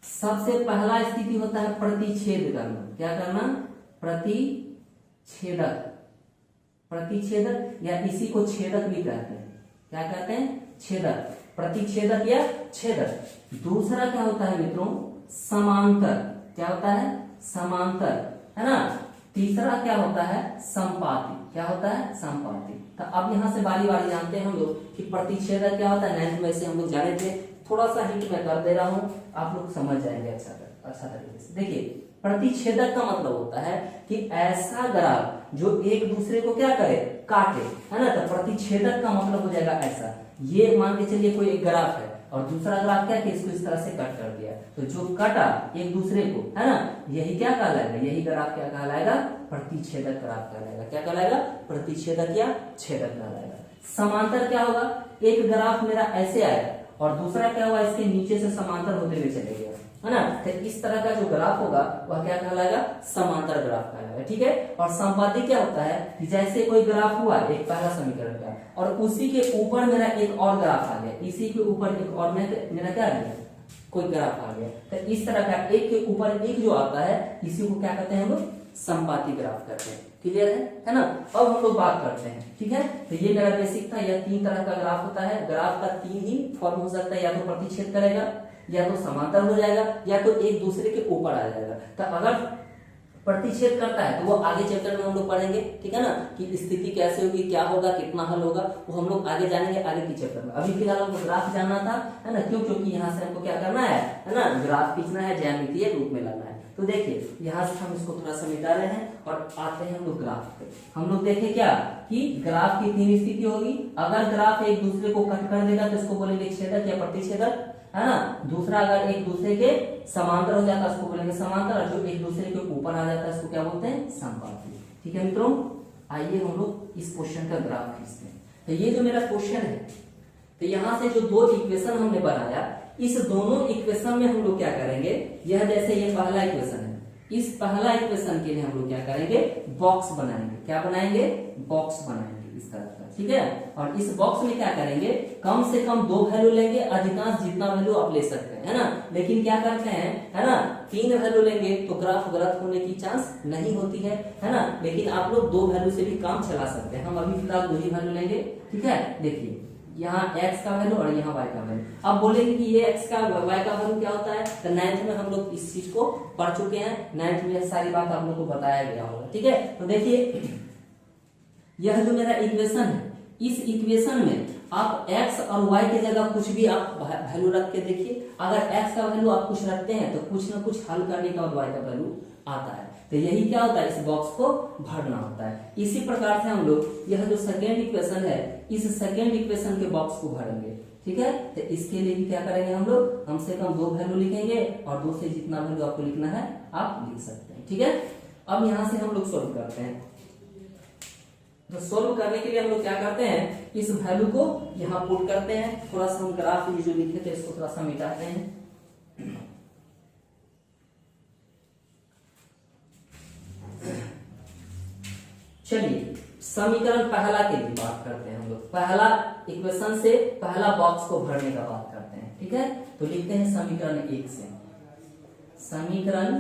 सबसे पहला स्थिति होता है प्रतिच्छेद करना। क्या करना, प्रतिच्छेदक या इसी को छेदक भी कहते हैं। क्या कहते हैं, छेदक, प्रतिच्छेदक या छेदक। दूसरा क्या होता है मित्रों, समांतर। क्या होता है, समांतर है ना। तीसरा क्या होता है, संपाती। क्या होता है, संपाती। तो अब यहां से बारी बारी जानते हैं हम लोग कि प्रतिच्छेदक क्या होता है। 9th में से हम लोग जाने थे, थोड़ा सा हिंट मैं कर दे रहा हूं, आप लोग समझ जाएंगे अच्छा तरीके से। देखिए प्रतिच्छेदक का मतलब होता है कि ऐसा ग्राफ जो एक दूसरे को क्या करे, काटे, है ना। तो प्रतिच्छेदक का मतलब हो जाएगा ऐसा, ये मान के चलिए कोई एक ग्राफ है और दूसरा ग्राफ क्या कि इसको इस तरह से कट कर दिया, तो जो कटा एक दूसरे को है ना, यही क्या कहलाएगा, यही ग्राफ क्या कहलाएगा, प्रतिच्छेदक ग्राफ कहलाएगा। क्या कहलाएगा, प्रतिच्छेदक या छेदक कहलाएगा। समांतर क्या होगा, एक ग्राफ मेरा ऐसे आया और दूसरा क्या हुआ इसके नीचे से समांतर होते हुए चले गया, है ना। तो इस तरह का जो ग्राफ होगा वह क्या कहलाएगा, समांतर ग्राफ कहलाएगा। ठीक है, और संपाती क्या होता है कि जैसे कोई ग्राफ हुआ एक पहला समीकरण का, और उसी के ऊपर मेरा एक और ग्राफ आ गया, इसी के ऊपर एक और मेरा क्या आ गया, कोई ग्राफ आ गया। तो इस तरह का एक के ऊपर एक जो आता है इसी को क्या कहते हैं हम लोग, संपाती ग्राफ करते हैं। क्लियर है ना। अब हम लोग बात करते हैं। ठीक है, तो ये मेरा बेसिक था। यह 3 तरह का ग्राफ होता है। ग्राफ का 3 ही फॉर्म हो सकता है, या तो प्रतिच्छेद करेगा, या तो समांतर हो जाएगा, या तो एक दूसरे के ऊपर आ जाएगा। तो अगर प्रतिच्छेद करता है तो वो आगे चैप्टर में हम लोग पढ़ेंगे। ठीक है ना, कि स्थिति कैसे होगी, क्या होगा, कितना हल होगा, वो हम लोग आगे जानेंगे आगे की चैप्टर में। अभी फिलहाल हमको ग्राफ जानना था, है ना। क्यों, क्योंकि यहाँ से हमको क्या करना है ना, ग्राफ खींचना है, ज्यामितीय रूप में लाना है। तो देखिए यहाँ से हम इसको थोड़ा सा मिटा रहे हैं और आते हैं हम लोग ग्राफ पे। हम लोग देखें क्या कि ग्राफ की 3 स्थिति होगी। अगर ग्राफ एक दूसरे को कट कर देगा तो इसको बोलेंगे छेदक या प्रतिच्छेदक, है ना। दूसरा अगर एक दूसरे के समांतर हो जाता है उसको बोलेंगे समांतर, और जो एक दूसरे के ऊपर आ जाता है उसको क्या बोलते हैं, संपाती। ठीक है मित्रों, आइए हम लोग इस क्वेश्चन का ग्राफ खींचते हैं। तो ये जो मेरा क्वेश्चन है, तो यहाँ से जो 2 इक्वेशन हमने बनाया, इस दोनों इक्वेशन में हम लोग क्या करेंगे, यह जैसे ये पहला इक्वेशन है, इस पहला इक्वेशन के लिए हम लोग क्या करेंगे, बॉक्स बनाएंगे। क्या बनाएंगे, बॉक्स बनाएंगे। इस तरह का, ठीक है। और इस बॉक्स में क्या करेंगे, कम से कम 2 वैल्यू लेंगे, अधिकांश जितना वैल्यू आप ले सकते हैं, है ना। लेकिन क्या करते हैं, है ना, 3 वैल्यू लेंगे तो ग्राफ गलत होने की चांस नहीं होती है ना। लेकिन आप लोग 2 वैल्यू से भी काम चला सकते हैं। हम अभी फिलहाल 2 ही वैल्यू लेंगे, ठीक है। देखिए यहाँ x का वैल्यू और यहाँ y का वैल्यू। अब बोलेंगे कि ये x का y का वैल्यू क्या होता है, तो 9th में हम लोग इस चीज को पढ़ चुके हैं, 9th में सारी बात आप लोग को बताया गया होगा, ठीक है। तो देखिए यह जो मेरा इक्वेशन है, इस इक्वेशन में आप x और y की जगह कुछ भी आप वैल्यू रख के देखिए। अगर x का वैल्यू आप कुछ रखते हैं तो कुछ ना कुछ हल करने के बाद y का वैल्यू आता है। तो यही क्या होता है, इस बॉक्स को भरना होता है। इसी प्रकार से हम लोग यह जो सेकेंड इक्वेशन है, इस सेकेंड इक्वेशन के बॉक्स को भरेंगे, ठीक है। तो इसके लिए भी क्या करेंगे हम लोग, कम से कम 2 वैल्यू लिखेंगे और 2 से जितना वैल्यू आपको लिखना है आप लिख सकते हैं, ठीक है। अब यहाँ से हम लोग सोल्व करते हैं। तो सोल्व करने के लिए हम लोग क्या करते हैं, इस वैल्यू को यहाँ पुट करते हैं। थोड़ा सा हम ग्राफ ये जो लिखे थे इसको थोड़ा सा मिटाते हैं। चलिए समीकरण पहला के लिए बात करते हैं हम लोग। पहला इक्वेशन से पहला बॉक्स को भरने का बात करते हैं, ठीक है। तो लिखते हैं समीकरण 1 से। समीकरण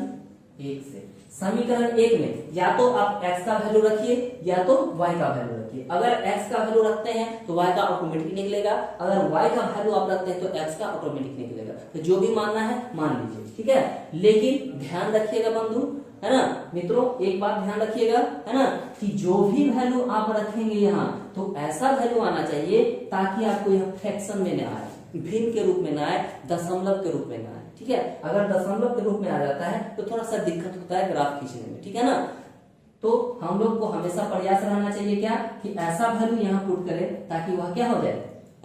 1 से, समीकरण 1 में या तो आप x का वैल्यू रखिए या तो y का वैल्यू रखिए। अगर x का वैल्यू रखते हैं तो y का ऑटोमेटिक निकलेगा, अगर y का वैल्यू आप रखते हैं तो x का ऑटोमेटिक निकलेगा। तो जो भी मानना है मान लीजिए, ठीक है। लेकिन ध्यान रखिएगा बंधु, है ना मित्रों, एक बात ध्यान रखिएगा, है ना, कि जो भी वैल्यू आप रखेंगे यहाँ तो ऐसा वैल्यू आना चाहिए ताकि आपको यह फ्रैक्शन में ना आए, भिन्न के रूप में ना आए, दशमलव के रूप में ना आए, ठीक है। अगर दशमलव के रूप में आ जाता है तो थोड़ा सा दिक्कत होता है ग्राफ खींचने में, ठीक है ना। तो हम लोग को हमेशा प्रयास रहना चाहिए क्या, कि ऐसा वैल्यू यहाँ पुट करें ताकि वह क्या हो जाए,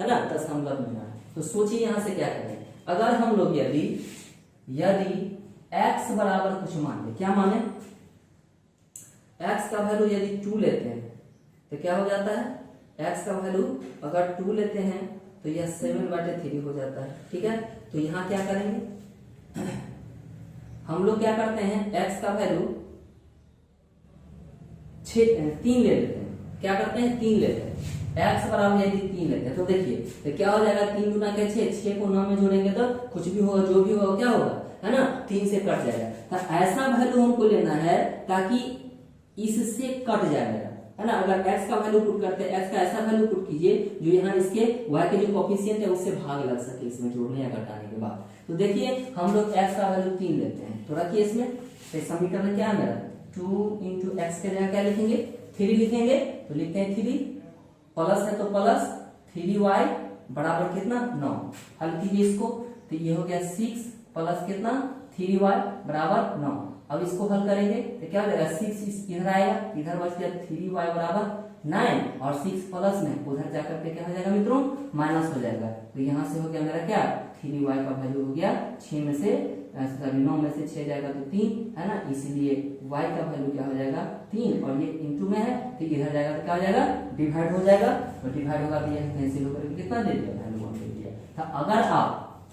है ना, दशमलव में आए। तो सोचिए यहाँ से क्या करें, अगर हम लोग यदि x बराबर कुछ मान ले, क्या माने, x का वैल्यू यदि 2 लेते हैं तो क्या हो जाता है, x का वैल्यू अगर 2 लेते हैं तो यह 7/3 हो जाता है, ठीक है। तो यहाँ क्या करेंगे, हम लोग क्या करते हैं, x का वैल्यू 3 ले लेते हैं। क्या करते हैं, 3 लेते हैं। x बराबर यदि 3 लेते हैं तो देखिए तो क्या हो जाएगा, 3 गुना के 6 को 9 में जोड़ेंगे तो कुछ भी होगा, जो भी होगा क्या होगा, है ना, 3 से कट जाएगा। तो ऐसा वैल्यू हमको लेना है ताकि इससे कट जाएगा, है ना। अगर x का वैल्यू पुट करते हैं, x का ऐसा वैल्यू पुट कीजिए जो यहाँ इसके y के जो कोफिशिएंट है उससे भाग लग सके इसमें जोड़ने या घटाने के बाद। तो देखिए हम लोग x का वैल्यू 3 लेते हैं, तो रखिए इसमें। तो समीकरण क्या है मेरा, 2 इंटू एक्स के जगह क्या लिखेंगे, 3 लिखेंगे। तो लिखते हैं 3 प्लस है तो प्लस 3y बराबर कितना 9। हल कीजिए इसको, तो ये हो गया 6 प्लस कितना 3y बराबर 9। अब इसको हल करेंगे तो क्या हो जाएगा, 6 इधर आएगा, इधर बच गया 3y बराबर 9 और 6 प्लस में उधर जाकर के क्या हो जाएगा मित्रों, माइनस हो जाएगा। तो यहाँ से हो गया मेरा क्या, 3y का वैल्यू हो गया 6 में से 9 में से 6 जाएगा तो 3, है ना। इसीलिए y का वैल्यू क्या हो जाएगा 3 और ये इंटू में है तो इधर जाएगा तो क्या हो जाएगा, डिवाइड हो जाएगा। तो डिवाइड होगा तो ये कैंसिल होकर कितना दे दिया, वैल्यू 1 दे दिया। तो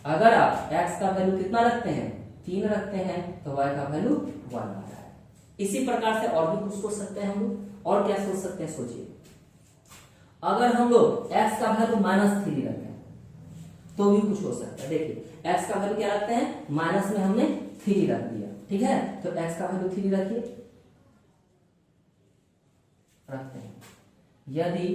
अगर आप x का वैल्यू कितना रखते हैं, 3 रखते हैं तो y का वैल्यू 1 आ रहा है। इसी प्रकार से और भी कुछ सोच सकते हैं हम लोग। और क्या सोच सकते हैं, सोचिए अगर हम लोग x का वैल्यू -3 रखें तो भी कुछ हो सकता है। देखिए x का वैल्यू क्या रखते हैं, माइनस में हमने 3 रख दिया, ठीक है। तो x का वैल्यू 3 रखिए, रखते हैं। यदि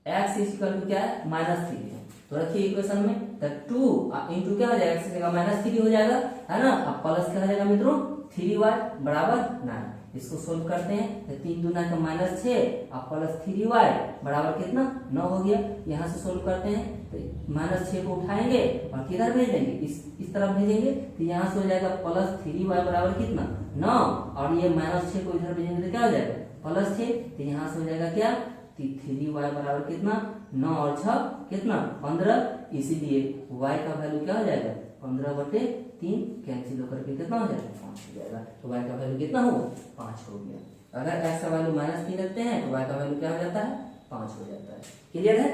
x इक्वल टू क्या है, -3 है तो रखिए इक्वेशन में, तो 2 इंटू क्या हो जाएगा, x की जगह -3 हो जाएगा, है ना। अब प्लस क्या हो जाएगा मित्रों, 3y बराबर 9। इसको सोल्व करते हैं तो 3 दूना का -6 और प्लस 3y बराबर कितना 9 हो गया। यहाँ से सोल्व करते हैं तो -6 को उठाएंगे और किधर भेज देंगे, इस तरफ भेजेंगे। तो यहाँ से हो जाएगा प्लस 3y बराबर कितना 9 और ये -6 को इधर भेजेंगे तो क्या हो जाएगा +6। तो यहाँ से हो जाएगा क्या, 3y बराबर कितना 9 और 6 कितना 15। इसीलिए y का वैल्यू क्या हो जाएगा 15/3 कैंसिल होकर के कितना हो जाएगा 5 हो जाएगा। तो y का वैल्यू कितना होगा 5 हो गया। अगर x का वैल्यू -3 रखते हैं तो y का वैल्यू क्या हो जाता है 5 हो जाता है। क्लियर है।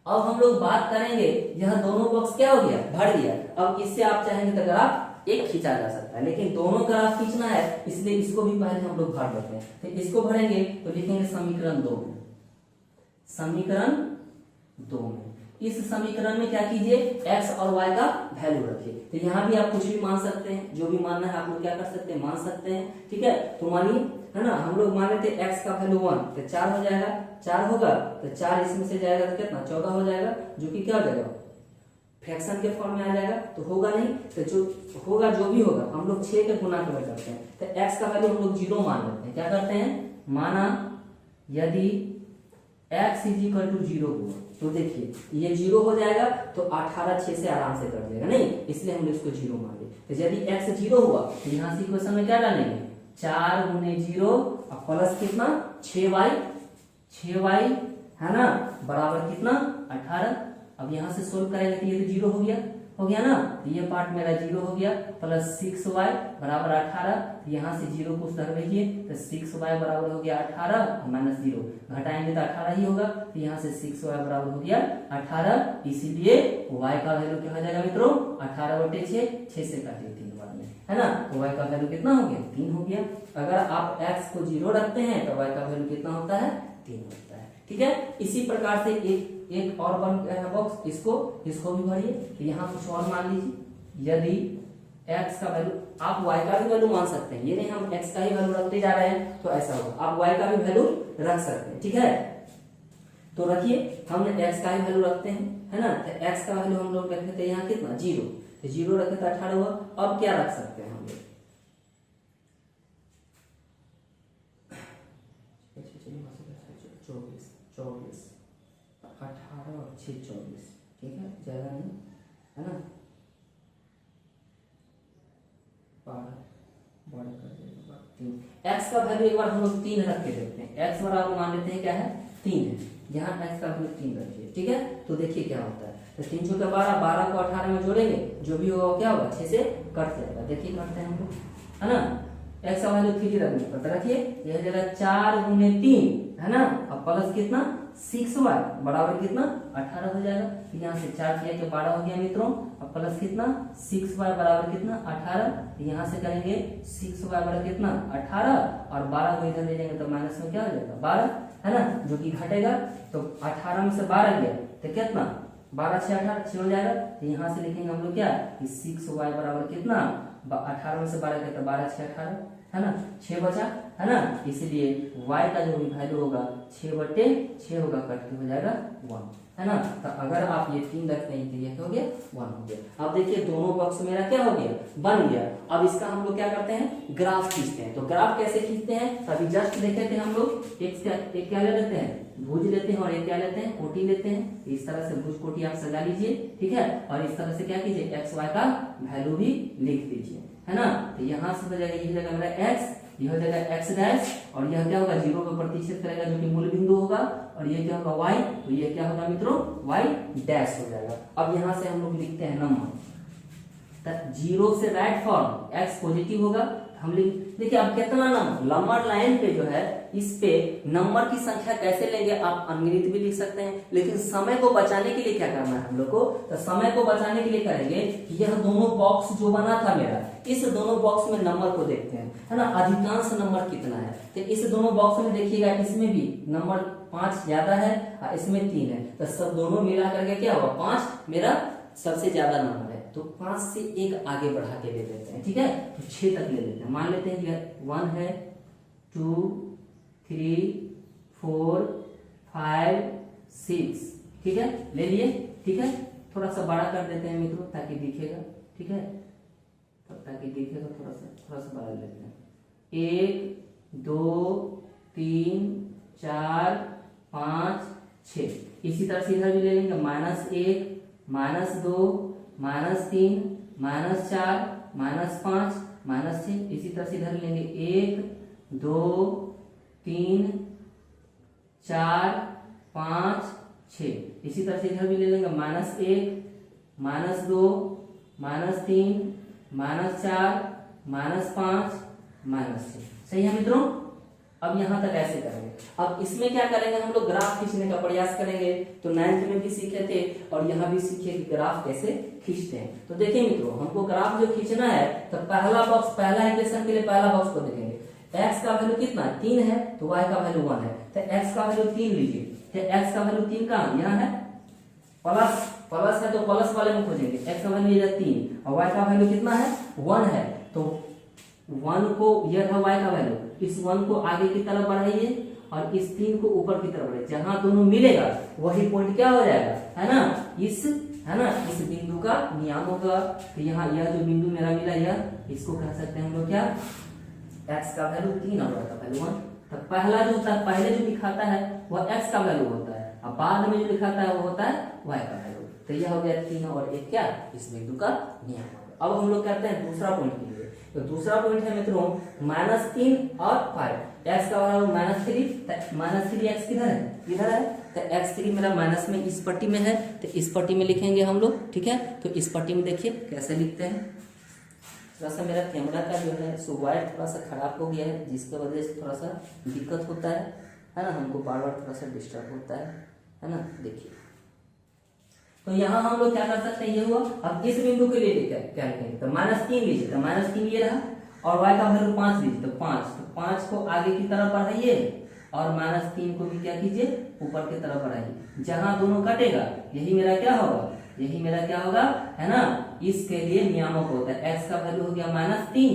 अब हम लोग बात करेंगे, यह दोनों बॉक्स क्या हो गया भर दिया। अब इससे आप चाहेंगे तो ग्राफ एक खींचा जा सकता है, लेकिन दोनों ग्राफ खींचना है, इसलिए इसको भी पहले हम लोग भर देते हैं। तो इसको भरेंगे तो लिखेंगे समीकरण 2 में, समीकरण 2 में। इस समीकरण में क्या कीजिए, x और y का वैल्यू रखिए। तो यहाँ भी आप कुछ भी मान सकते हैं, जो भी मानना है आप लोग क्या कर सकते हैं, मान सकते हैं। ठीक है, तो मानिए, है ना, हम लोग मान लेते x का वैल्यू 1, तो 4 हो जाएगा, 4 होगा तो 4 इसमें से जाएगा तो कितना, 14 हो जाएगा, जो कि क्या हो जाएगा, फ्रैक्शन के फॉर्म में आ जाएगा। तो होगा नहीं, तो जो होगा, जो भी होगा, हम लोग 6 के गुना करते हैं। तो x का वैल्यू हम लोग 0 मान लेते हैं। क्या करते हैं, माना यदि x = 0 हुआ तो देखिए ये 0 हो जाएगा, तो 18 6 से आराम से कट जाएगा, नहीं, इसलिए हमने इसको 0 मान लिया। तो यदि x 0 हुआ तो यहाँ से इक्वेशन में क्या डालेंगे, 4 × 0 और प्लस कितना, 6y, है ना, बराबर कितना, 18। अब यहाँ से सोल्व करेंगे तो ये तो 0 हो गया ना, तो ये पार्ट मेरा 0 हो गया, प्लस 6y बराबर 18। तो यहाँ से 0 को उधर भेजिए, तो 6y बराबर हो गया 18 माइनस 0, घटाएंगे तो 18 ही होगा। तो यहाँ से 6y बराबर हो गया 18, इसीलिए y का वैल्यू क्या हो जाएगा मित्रों, 18/6, 6 से काटिए 3 बार में, है ना, तो y का वैल्यू कितना हो गया, 3 हो गया। अगर आप x को 0 रखते हैं तो y का वैल्यू कितना होता है, 3 होता है। ठीक है, इसी प्रकार से एक और बन गया है बॉक्स, इसको भी भरिए। तो यहाँ कुछ और मान लीजिए, यदि x का वैल्यू, आप y का भी वैल्यू मान सकते हैं, ये नहीं हम x का ही वैल्यू रखते जा रहे हैं, तो ऐसा होगा, आप y का भी वैल्यू रख सकते हैं। ठीक है, तो रखिए, हमने x का ही वैल्यू रखते हैं, है ना, तो x का वैल्यू हम लोग रखे थे यहाँ कितना, 0, तो 0 रखे तो 18 हुआ। अब क्या रख सकते हैं हम लोग, 24, 18 और 6 24, ठीक है, ज्यादा नहीं, है ना, 12 कर देगा 3। x का वैल्यू एक बार हम लोग 3 रख के देखते हैं, x बराबर मान लेते हैं क्या है, 3 है, यहाँ x का वैल्यू 3 रखिए। ठीक है, तो देखिए क्या होता है, तो 3 × 12, 12 को 18 में जोड़ेंगे, जो भी होगा क्या होगा, 6 से कट जाएगा। देखिए करते हैं हम लोग, है ना, x का वैल्यू 3 रखने पर रखिए, यह जगह 4 × 3, है ना, अब प्लस कितना, 6y बराबर कितना, 18 हो जाएगा। यहाँ से 4 किया तो 12 हो गया मित्रों, अब प्लस कितना, 6y बराबर कितना, 18। यहाँ से करेंगे 6y बराबर कितना, 18, और 12 को इधर ले जाएंगे तो माइनस में क्या हो जाएगा, 12, है ना, जो कि घटेगा। तो 18 में से 12 गया तो कितना, 12 6 18 6 हो जाएगा। तो यहाँ से लिखेंगे हम लोग क्या, 6y बराबर कितना, 18 में से 12 गया तो 12 6 18, है ना, 6 बचा, है ना, इसलिए y का जो भी वैल्यू होगा 6/6 होगा, कट के हो जाएगा 1, है ना। तो अगर आप ये 3 रखते हैं तो ये क्या हो गया, 1 हो गया। अब देखिए दोनों बॉक्स मेरा क्या हो गया, बन गया। अब इसका हम लोग क्या करते हैं, ग्राफ खींचते हैं। तो ग्राफ कैसे खींचते हैं, तभी जस्ट देखे थे हम लोग, एक क्या ले लेते हैं, भुज लेते हैं, और एक क्या लेते हैं, कोटि लेते हैं। इस तरह से भुज कोटि आप सजा लीजिए, ठीक है, और इस तरह से क्या कीजिए, एक्स वाई का वैल्यू भी लिख दीजिए, है ना। तो यहाँ से हो जाएगा, ये हो जाएगा मेरा x, ये हो जाएगा x डैश, और यह क्या होगा, 0 पे प्रतिच्छेद करेगा जो कि मूल बिंदु होगा, और ये क्या होगा y, तो ये क्या होगा मित्रों, y डैश हो जाएगा। अब यहाँ से हम लोग लिखते हैं नंबर, 0 से राइट फॉर्म x पॉजिटिव होगा, हम देखिए अब कितना नंबर लाइन पे जो है, इस पे नंबर की संख्या कैसे लेंगे, आप अनगिनत भी लिख सकते हैं, लेकिन समय को बचाने के लिए क्या करना है हम लोग को, तो समय को बचाने के लिए करेंगे, यह दोनों बॉक्स जो बना था मेरा, इस दोनों बॉक्स में नंबर को देखते हैं, है ना, अधिकांश नंबर कितना है। तो इस दोनों बॉक्स में देखिएगा, इसमें भी नंबर 5 ज्यादा है और इसमें 3 है, तो सब दोनों मिला करके क्या होगा, 5 मेरा सबसे ज्यादा नंबर है। तो 5 से 1 आगे बढ़ा के ले लेते हैं, ठीक है, तो 6 तक ले लेते हैं। मान लेते हैं ये 1 है, 2 3 4 5 6, ठीक है, ले लिए, ठीक है। थोड़ा सा बड़ा कर देते हैं मित्रों ताकि दिखेगा, ठीक है, तो ताकि दिखेगा थोड़ा सा बड़ा लेते हैं। 1 2 3 4 5 6, इसी तरह से इधर भी ले लेंगे, -1 -2 -3 -4 -5 -6, इसी तरह से इधर लेंगे 1 2 3 4 5 6, इसी तरह से इधर भी ले लेंगे, -1 -2 -3 -4 -5 -6। सही है मित्रों, अब यहाँ तक ऐसे करेंगे। अब इसमें क्या करेंगे हम लोग, ग्राफ खींचने का प्रयास करेंगे। तो 9th में भी सीखे थे और यहाँ भी सीखे कि ग्राफ कैसे खींचते हैं। तो देखिए मित्रों, हमको ग्राफ जो खींचना है तो पहला बॉक्स, पहला इक्वेशन के लिए पहला बॉक्स को देखेंगे। x का वैल्यू कितना 3 है तो y का वैल्यू 1 है, तो x का वैल्यू 3 लीजिए। तो x का वैल्यू 3 कहाँ, यहाँ है, प्लस है तो प्लस वाले में खोजेंगे। x का वैल्यू ये 3 और y का वैल्यू कितना है 1 है, तो 1 को, यह था y का वैल्यू, इस 1 को आगे की तरफ बढ़ाइए और इस 3 को ऊपर की तरफ बढ़ाइए। जहां दोनों मिलेगा वही पॉइंट क्या हो जाएगा, है ना, इस बिंदु का नियम होगा। तो यहाँ यह जो बिंदु मेरा मिला, यह इसको कह सकते हैं हम लोग क्या, x का वैल्यू 3 और y का वैल्यू 1। तो पहला जो होता है, पहले जो दिखाता है वह x का वैल्यू होता है और बाद में जो दिखाता है वो होता है y का वैल्यू। तो यह हो गया 3 और 1 क्या, इस बिंदु का नियम। अब हम लोग कहते हैं दूसरा पॉइंट के लिए। तो दूसरा पॉइंट है मित्रों -3 और 5, x का वैल्यू -3 x किधर है, इधर है। तो x3 मेरा माइनस में इस पट्टी में है, तो इस पट्टी में लिखेंगे हम लोग, ठीक है। तो इस पट्टी में देखिए कैसे लिखते हैं। थोड़ा सा मेरा कैमरा का जो है सो वाइट थोड़ा सा खराब हो गया है, जिसके वजह से थोड़ा सा दिक्कत होता है ना, हमको बार बार थोड़ा सा डिस्टर्ब होता है ना। देखिए तो यहाँ हम लोग क्या कर सकते हैं, ये हुआ। अब इस बिंदु के लिए क्या लिखेंगे, तो -3 लीजिए, तो -3 ये रहा और y का वैल्यू 5 लीजिए, तो 5 को आगे की तरफ बढ़ाइए और -3 को भी क्या कीजिए, ऊपर की तरफ बढ़ाइए। जहां दोनों कटेगा यही मेरा क्या होगा, है ना। इसके लिए नियामक होता है, x का वैल्यू हो गया -3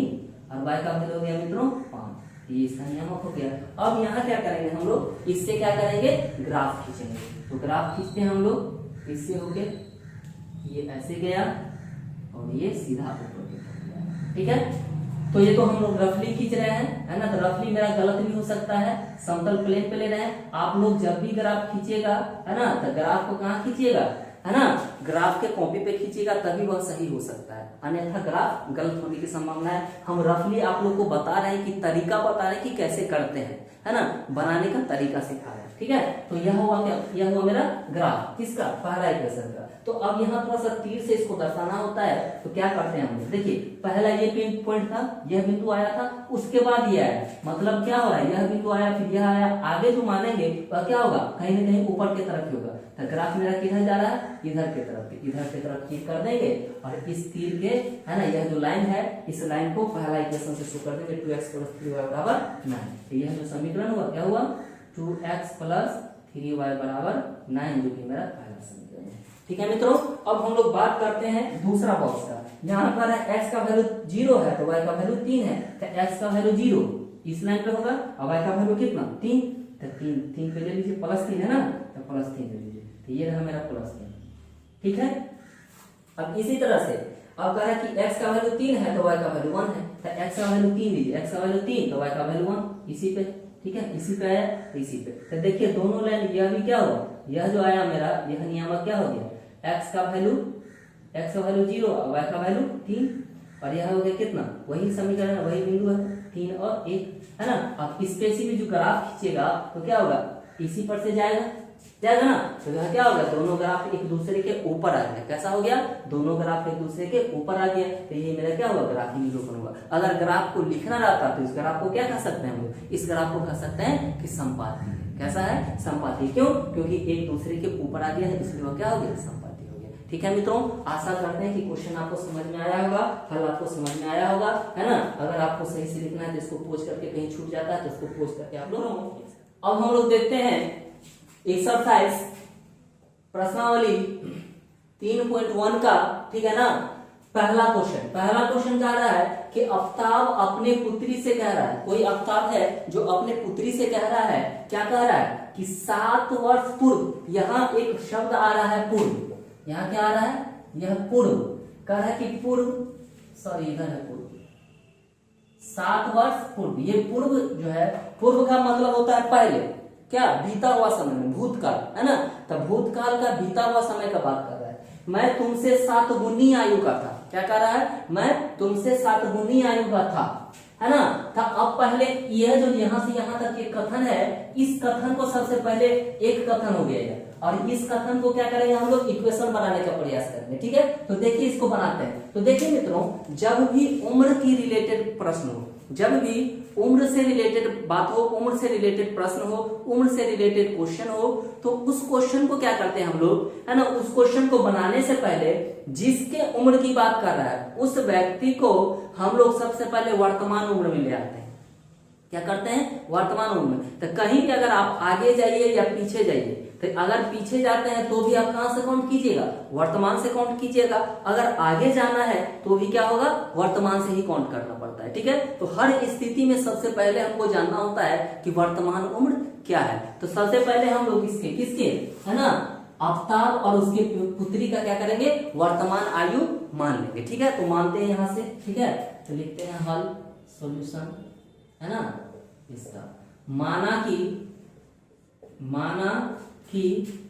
और y का वैल्यू हो गया मित्रों 5, ये इसका नियामक हो गया। अब यहाँ क्या करेंगे हम लोग, इससे क्या करेंगे, ग्राफ खींचेंगे। तो ग्राफ खींचते हैं हम लोग, इससे हो गया, ये ऐसे गया और ये सीधा ऊपर की तरफ गया, ठीक है। तो ये तो हम लोग रफली खींच रहे हैं, है ना। तो रफली मेरा गलत भी हो सकता है, समतल प्लेन पे ले रहे हैं। आप लोग जब भी ग्राफ खींचेगा, है ना, तो ग्राफ को कहाँ खींचिएगा, है ना, ग्राफ के कॉपी पे खींचिएगा, तभी वह सही हो सकता है, अन्यथा ग्राफ गलत होने की संभावना है। हम रफली आप लोग को बता रहे हैं कि तरीका बता रहे हैं कि कैसे करते हैं, है ना, बनाने का तरीका सिखा रहे हैं, ठीक है। तो यह हुआ क्या, यह हुआ मेरा ग्राफ, किसका, पहला इक्वेशन का। तो अब यहाँ थोड़ा सा तीर से इसको दर्शाना होता है, तो क्या करते हैं हम लोग, देखिए पहला ये पॉइंट था, यह बिंदु आया था, उसके बाद ये आया, मतलब क्या हो रहा है, यह बिंदु आया फिर यह आया, आगे जो मानेंगे वह क्या होगा, कहीं ना कहीं ऊपर की तरफ ही होगा। तो ग्राफ मेरा किधर जा रहा है, इधर की तरफ तीर कर देंगे और इस तीर के, है ना, यह जो लाइन है, इस लाइन को पहला इक्वेशन से शुरू कर देंगे, 2x + 3y = 9। यह जो समीकरण हुआ क्या हुआ, 2x + 3y = 9, जो कि मेरा पहला समीकरण है, ठीक है मित्रों। अब हम लोग बात करते हैं दूसरा बॉक्स का। यहाँ पर है x का वैल्यू 0 है तो y का वैल्यू 3 है, तो x का वैल्यू 0 इस लाइन पे होगा और y का वैल्यू कितना 3, तो 3 पे ले लीजिए, +3 है ना, तो +3 ले लीजिए, तो ये रहा मेरा +3, ठीक है। अब इसी तरह से अब कह रहा है कि x का वैल्यू 3 है तो y का वैल्यू 1 है, तो x का वैल्यू 3 लीजिए, x का वैल्यू 3 तो y का वैल्यू 1, इसी पे, ठीक है, इसी पे आया तो इसी पे। तो देखिए दोनों लाइन, यह भी क्या हुआ, यह जो आया मेरा, यह नियामक क्या हो गया, x का वैल्यू 0 और y का वैल्यू 3 और यह हो गया कितना, वही समीकरण, वही बिंदु है 3 और 1, है ना। अब इस पे से भी जो ग्राफ खींचेगा तो क्या होगा, इसी पर से जाएगा ना, तो यह क्या होगा, दोनों ग्राफ एक दूसरे के ऊपर आ गया। कैसा हो गया, दोनों ग्राफ एक दूसरे के ऊपर आ गया, तो ये मेरा क्या हुआ, ग्राफ निरूपण हुआ। अगर ग्राफ को लिखना रहता तो इस ग्राफ को क्या कह सकते हैं हम लोग, इस ग्राफ को कह सकते हैं कि संपाती है। कैसा है, संपाती, क्यों, क्योंकि एक दूसरे के ऊपर आ गया है, इसलिए वह क्या हो गया, संपाती हो गया, ठीक है मित्रों। आशा करते हैं कि क्वेश्चन आपको समझ में आया होगा, हल आपको समझ में आया होगा, है ना। अगर आपको सही से लिखना है तो इसको पोज करके, कहीं छूट जाता है तो इसको पोज करके आप लोग। अब हम लोग देखते हैं एक्सरसाइज प्रश्नावली 3.1 का, ठीक है ना। पहला क्वेश्चन कह रहा है कि आफ्ताब अपने पुत्री से कह रहा है, कोई आफ्ताब है जो अपने पुत्री से कह रहा है, क्या कह रहा है कि 7 वर्ष पूर्व, यहाँ एक शब्द आ रहा है पूर्व, यहाँ क्या आ रहा है, यह पूर्व, कह रहा है कि पूर्व, सॉरी इधर है पूर्व, 7 वर्ष पूर्व। ये पूर्व जो है, पूर्व का मतलब होता है पहले, क्या, बीता हुआ समय में, भूतकाल, है ना। तो भूतकाल का बीता हुआ समय का बात कर रहा है। मैं तुमसे 7 गुनी आयु का था, क्या कह रहा है, मैं तुमसे 7 गुनी आयु का था, है ना। था अब पहले यह जो यहाँ से यहाँ तक ये कथन है, इस कथन को सबसे पहले एक कथन हो गया और इस कथन को क्या करेंगे हम लोग इक्वेशन बनाने का प्रयास करेंगे। ठीक है, तो देखिए इसको बनाते हैं। तो देखिए मित्रों, जब भी उम्र की रिलेटेड प्रश्न हो, जब भी उम्र से रिलेटेड बात हो, उम्र से रिलेटेड प्रश्न हो, उम्र से रिलेटेड क्वेश्चन हो, तो उस क्वेश्चन को क्या करते हैं हम लोग, है ना, उस क्वेश्चन को बनाने से पहले जिसके उम्र की बात कर रहा है उस व्यक्ति को हम लोग सबसे पहले वर्तमान उम्र में ले आते हैं। क्या करते हैं, वर्तमान उम्र में। तो कहीं भी अगर आप आगे जाइए या पीछे जाइए, तो अगर पीछे जाते हैं तो भी आप कहां से काउंट कीजिएगा, वर्तमान से काउंट कीजिएगा। अगर आगे जाना है तो भी क्या होगा, वर्तमान से ही काउंट करना पड़ता है। ठीक है, तो हर स्थिति में सबसे पहले हमको जानना होता है कि वर्तमान उम्र क्या है। तो सबसे पहले हम लोग किसके है ना, आफ्ताब और उसके पुत्री का क्या करेंगे, वर्तमान आयु मान लेंगे। ठीक है, तो मानते हैं यहां से। ठीक है, तो लिखते हैं हल सॉल्यूशन, है ना, इसका माना कि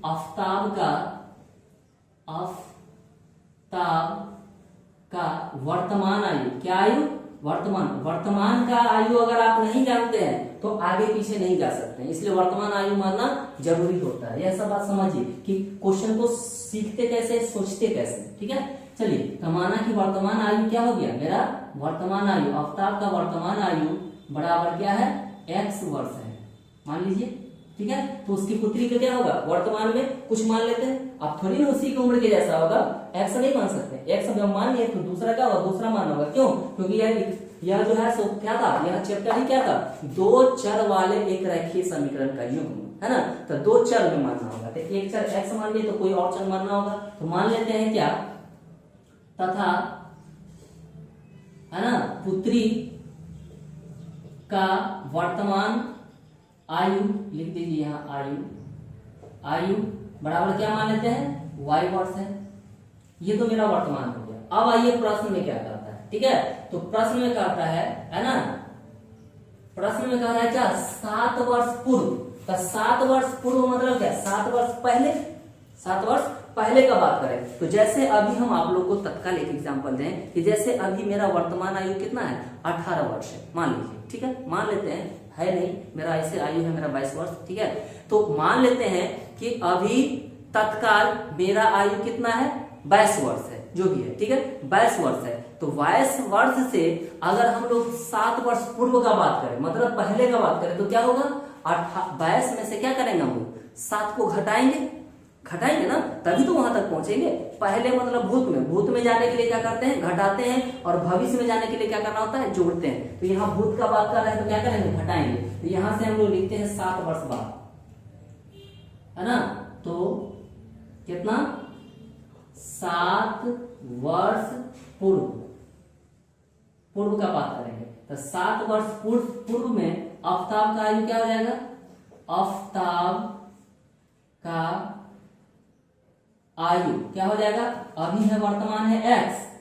आफ्ताब का वर्तमान आयु, क्या आयु, वर्तमान का आयु अगर आप नहीं जानते हैं तो आगे पीछे नहीं जा सकते हैं, इसलिए वर्तमान आयु मानना जरूरी होता है। यह सब बात समझिए कि क्वेश्चन को सीखते कैसे, सोचते कैसे। ठीक है, चलिए, तो माना कि वर्तमान आयु क्या हो गया, मेरा वर्तमान आयु, आफ्ताब का वर्तमान आयु बराबर क्या है, x वर्ष है, मान लीजिए। ठीक है, तो उसकी पुत्री का क्या होगा, वर्तमान में कुछ मान लेते हैं। आप थोड़ी ना उसी की उम्र के जैसा होगा, x नहीं मान सकते। x जब मान लिए तो दूसरा क्या होगा, दूसरा मान होगा। क्यों, क्योंकि यह जो है सो क्या था, यह चैप्टर ही क्या था, दो चर वाले एक रेखीय समीकरण का युग्म, है ना। तो दो चर में मानना होगा, तो एक चर x मान लिए तो कोई और चर मानना होगा। तो मान लेते हैं क्या, तथा, है ना, पुत्री का वर्तमान आयु, लिख दीजिए यहाँ आयु बराबर क्या मान लेते हैं, y वर्ष है। ये तो मेरा वर्तमान हो गया। अब आइए प्रश्न में क्या करता है। ठीक है, तो प्रश्न में कहता है ना, प्रश्न में कह रहा है क्या, 7 वर्ष पूर्व। तो 7 वर्ष पूर्व मतलब क्या, 7 वर्ष पहले, 7 वर्ष पहले का बात करें तो जैसे अभी हम आप लोग को तत्काल एक एग्जांपल दें कि जैसे अभी मेरा वर्तमान आयु कितना है, 18 वर्ष है, मान लीजिए। ठीक है, मान लेते हैं, है नहीं, मेरा ऐसे आयु है मेरा 22 वर्ष। ठीक है, तो मान लेते हैं कि अभी तत्काल मेरा आयु कितना है, 22 वर्ष है, जो भी है। ठीक है, 22 वर्ष है। तो 22 वर्ष से अगर हम लोग 7 वर्ष पूर्व का बात करें, मतलब पहले का बात करें, तो क्या होगा, 22 में से क्या करेंगे हम लोग, 7 को घटाएंगे ना, तभी तो वहां तक पहुंचेंगे। पहले मतलब भूत में जाने के लिए क्या करते हैं, घटाते हैं, और भविष्य में जाने के लिए क्या करना होता है, जोड़ते हैं। तो यहाँ भूत का बात कर रहे हैं तो क्या करेंगे, घटाएंगे। तो यहां से हम लोग लिखते हैं 7 वर्ष बाद, है ना। तो कितना, 7 वर्ष पूर्व का बात करेंगे। तो 7 वर्ष पूर्व में आफ्ताब का आयु क्या हो जाएगा, आफ्ताब का आयु क्या हो जाएगा, अभी है वर्तमान है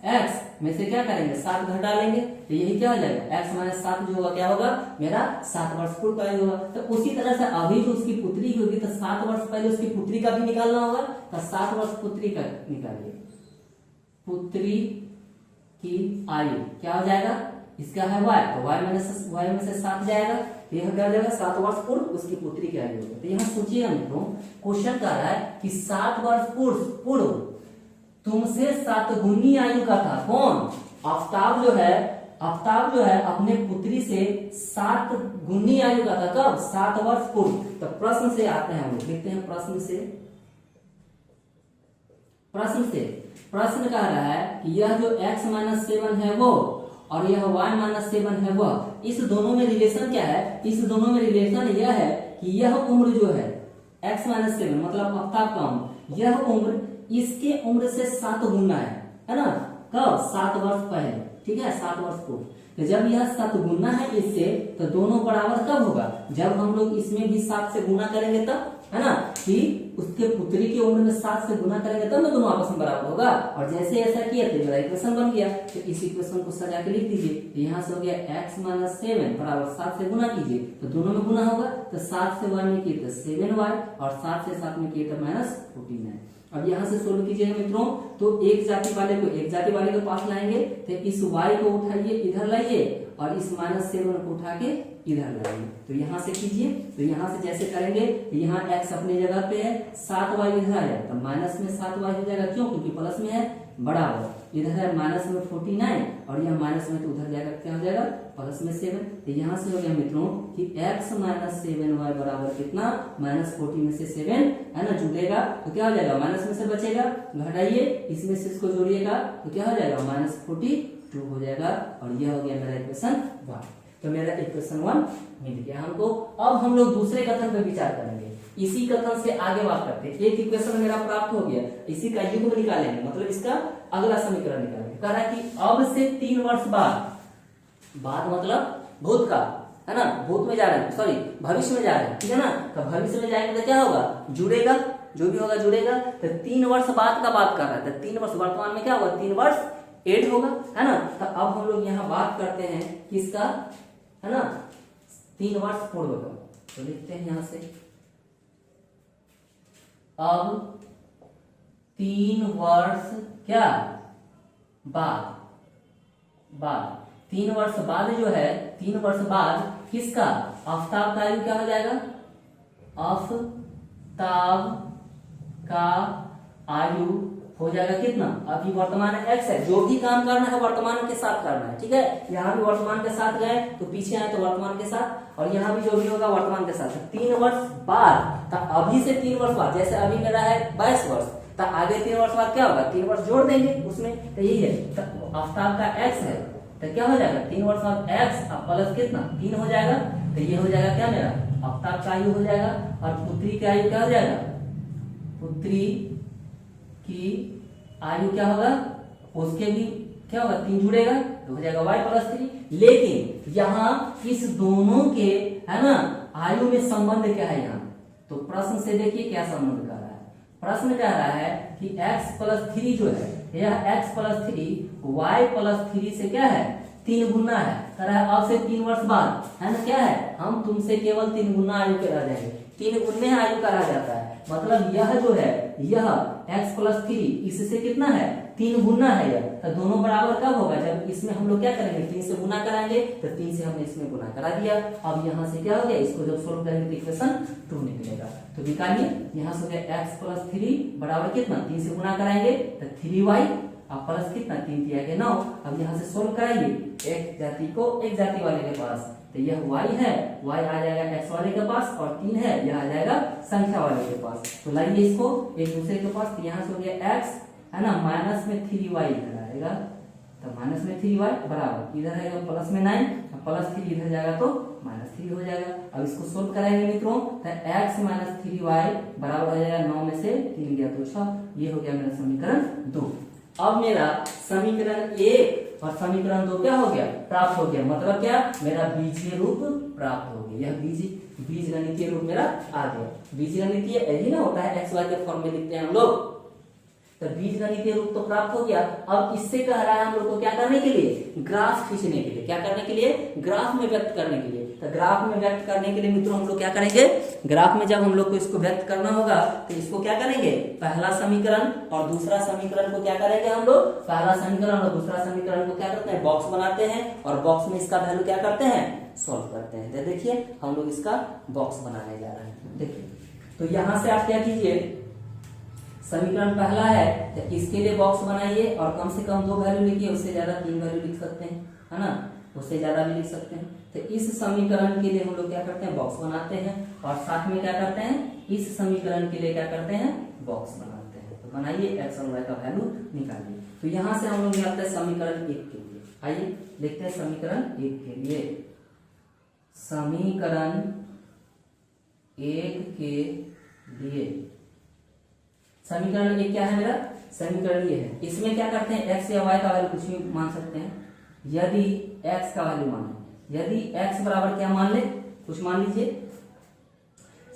x में से क्या करेंगे, 7 घटा लेंगे, तो यही क्या हो जाएगा, x माइनस 7 जो होगा क्या होगा, मेरा 7 वर्ष पूर्व का आयु होगा। तो उसी तरह से अभी जो उसकी पुत्री होगी तो 7 वर्ष पहले उसकी पुत्री का भी निकालना होगा। तो 7 वर्ष पुत्री का निकालिए, पुत्री की आयु क्या हो जाएगा, इसका है y, तो y में से 7 जाएगा, तो यह क्या हो जाएगा, 7 वर्ष पूर्व उसकी पुत्री की आयु होगी। तो यहाँ सोचिएगा मित्रों, क्वेश्चन कह रहा है कि 7 वर्ष पूर्व तुमसे 7 गुनी आयु का था कौन, आफ्ताब जो है अपने पुत्री से 7 गुनी आयु का था। कब, 7 वर्ष पूर्व। तो प्रश्न से आते हैं हम लोग, लिखते हैं प्रश्न कह रहा है कि यह जो x-7 है वो और यह y-7 है वह, इस दोनों में रिलेशन क्या है, इस दोनों में रिलेशन यह है कि यह उम्र जो है x-7 मतलब आफ्ताब का उम्र, यह उम्र इसके उम्र से 7 गुना है ना। कब, 7 वर्ष पहले। ठीक है, 7 वर्ष पूर्व। तो जब यह 7 गुना है इससे, तो दोनों बराबर कब होगा, जब हम लोग इसमें भी 7 से गुना करेंगे तब, है ना, कि उसके पुत्री की उम्र में 7 से गुना करेंगे तब दोनों आपस में बराबर होगा। और जैसे ऐसा किया तो मेरा इक्वेशन बन गया। तो इस इक्वेशन को सजा के लिख दीजिए। तो यहाँ से हो गया x-7 बराबर 7 से गुना कीजिए तो दोनों में गुना होगा। तो 7 से 1 में किए तो 7y और 7 से 7 में किए तो -14 है। अब यहाँ से सोल्व कीजिएगा मित्रों, तो एक जाति वाले को एक जाति वाले के पास लाएंगे, तो इस y को उठाइए इधर लाइए और इस -7 को उठा के इधर लाइए। तो यहाँ से कीजिए, तो यहाँ से जैसे करेंगे, यहाँ x अपनी जगह पे है, 7y इधर आ जाए तो माइनस में 7y हो जाएगा, क्यों? क्योंकि प्लस में है, बराबर इधर है माइनस में 49 और यहाँ माइनस में, तो उधर जाएगा क्या हो जाएगा प्लस में 7। तो यहाँ से हो गया मित्रों कि x माइनस 7y बराबर कितना, -40 में से 7 है ना, जुड़ेगा तो क्या हो जाएगा, माइनस में से बचेगा, घटाइए, इसमें से इसको जोड़िएगा तो क्या हो जाएगा, -42 हो जाएगा। और यह हो गया मेरा इक्वेशन 1। तो मेरा इक्वेशन 1 मिल गया हमको। अब हम लोग दूसरे कथन पर विचार करेंगे, इसी कथन से आगे बात करते हैं। एक इक्वेशन मेरा प्राप्त हो गया, इसी का युग्म निकालेंगे, मतलब इसका अगला समीकरण निकालेंगे। कह रहा है कि अब से 3 वर्ष बाद मतलब भूत का, है ना, भूत में जा रहे हैं, सॉरी भविष्य में जा रहे हैं, ठीक है ना। तो भविष्य में जाएंगे तो क्या होगा, जुड़ेगा, जो भी होगा जुड़ेगा। तो 3 वर्ष बाद का बात कर रहा है, तो 3 वर्ष वर्तमान में क्या होगा, 3 वर्ष 8 होगा, है ना। तो अब हम लोग यहाँ बात करते हैं किसका, है ना, 3 वर्ष पूर्व का। तो लिखते हैं यहाँ से, अब 3 वर्ष क्या बाद 3 वर्ष बाद जो है, 3 वर्ष बाद किसका, आफताब का आयु क्या हो जाएगा, आफताब का आयु हो जाएगा कितना, अभी वर्तमान x है, जो भी काम करना है वर्तमान के साथ करना है, ठीक है। यहाँ भी वर्तमान के साथ गए तो पीछे आए तो वर्तमान के साथ, और यहाँ भी जो भी होगा वर्तमान के साथ। 3 वर्ष बाद, तो अभी से 3 वर्ष बाद, जैसे अभी मेरा है 22 वर्ष, तो आगे 3 वर्ष बाद क्या होगा, 3 वर्ष जोड़ देंगे उसमें, तो यही है। तो आफताब का x है, तो क्या हो जाएगा, 3 वर्ष बाद x प्लस कितना 3 हो जाएगा। तो ये हो जाएगा क्या, मेरा आफताब का आयु हो जाएगा। और पुत्री की आयु क्या हो जाएगा, पुत्री की आयु क्या होगा, उसके भी क्या होगा, 3 जुड़ेगा तो हो जाएगा y प्लस 3। लेकिन यहाँ इस दोनों के, है ना, आयु में संबंध क्या है यहाँ, तो प्रश्न से देखिए क्या संबंध कर रहा है। प्रश्न कह रहा है कि x प्लस 3 जो है, यह x प्लस 3 y प्लस 3 से क्या है, 3 गुना है। कह रहा है अब से 3 वर्ष बाद, है ना, क्या है, हम तुमसे केवल 3 गुना आयु के रह जाएंगे, 3 गुने आयु का रह जाता है। मतलब यह जो है, यह x प्लस 3 इससे कितना है, 3 गुना है यह। तो दोनों बराबर कब होगा, जब इसमें हम लोग क्या करेंगे, 3 से गुना कराएंगे, तो 3 से हमने इसमें गुना करा दिया। अब यहाँ से क्या हो गया, इसको जब सोल्व करेंगे तो इक्वेशन 2 निकलेगा। तो निकालिए, यहाँ से हो गया x प्लस 3 बराबर कितना, 3 से गुना कराएंगे तो 3y, अब प्लस कितना, 3 दिया गया 9। अब यहाँ से सोल्व कराइए, एक जाति को एक जाति वाले के पास, तो यह y है, y आ जाएगा x वाले के पास, और 3 है, यह आ जाएगा संख्या वाले के पास। तो लाइए इसको एक दूसरे के पास, तो यहाँ से हो गया x, है ना, माइनस में 3y इधर आएगा, तो माइनस में 3y बराबर इधर आएगा प्लस में 9, प्लस 3 इधर जाएगा तो -3 हो जाएगा। अब इसको सोल्व कराएंगे मित्रों, तो x माइनस 3y बराबर हो जाएगा 9 में से 3 गया तो 6। ये हो गया मेरा समीकरण 2। अब मेरा समीकरण 1 और समीकरण 2 क्या हो गया, प्राप्त हो गया। मतलब क्या, मेरा बीजीय रूप प्राप्त हो गया, यह बीजगणितीय रूप मेरा आ गया। बीजगणितीय यही ना होता है, एक्स वाई के फॉर्म में लिखते हैं हम लोग, तो बीजगणितीय रूप तो प्राप्त हो गया। अब इससे कह रहा है हम लोग को क्या करने के लिए, ग्राफ खींचने के लिए, क्या करने के लिए, ग्राफ में व्यक्त करने के लिए। तो ग्राफ में व्यक्त करने के लिए मित्रों हम लोग क्या करेंगे, ग्राफ में जब हम लोग को इसको व्यक्त करना होगा तो इसको क्या करेंगे, पहला समीकरण और दूसरा समीकरण को क्या करेंगे हम लोग, पहला समीकरण और दूसरा समीकरण को क्या करते हैं, बॉक्स बनाते हैं, और बॉक्स में इसका वैल्यू क्या करते हैं, सॉल्व करते हैं। तो देखिए हम लोग इसका बॉक्स बनाने जा रहे हैं। देखिए, तो यहां से आप क्या कीजिए, समीकरण पहला है तो इसके लिए बॉक्स बनाइए, और कम से कम 2 वैल्यू लिखिए, उससे ज्यादा 3 वैल्यू लिख सकते हैं, है ना, उससे ज्यादा भी लिख सकते हैं। तो इस समीकरण के लिए हम लोग क्या करते हैं, बॉक्स बनाते हैं, और साथ में क्या करते हैं, इस समीकरण के लिए क्या करते हैं, बॉक्स बनाते हैं। तो बनाइए, एक्स और वाई का वैल्यू निकालिए। तो यहां से हम लोग निकालते हैं समीकरण 1 के लिए। आइए देखते हैं समीकरण 1 के लिए। समीकरण 1 के लिए समीकरण 1 क्या है मेरा, समीकरण ये है। इसमें क्या करते हैं, x या y का वैल्यू कुछ भी मान सकते हैं। यदि x का वैल्यू मान ले, यदि x बराबर क्या मान ले, कुछ मान लीजिए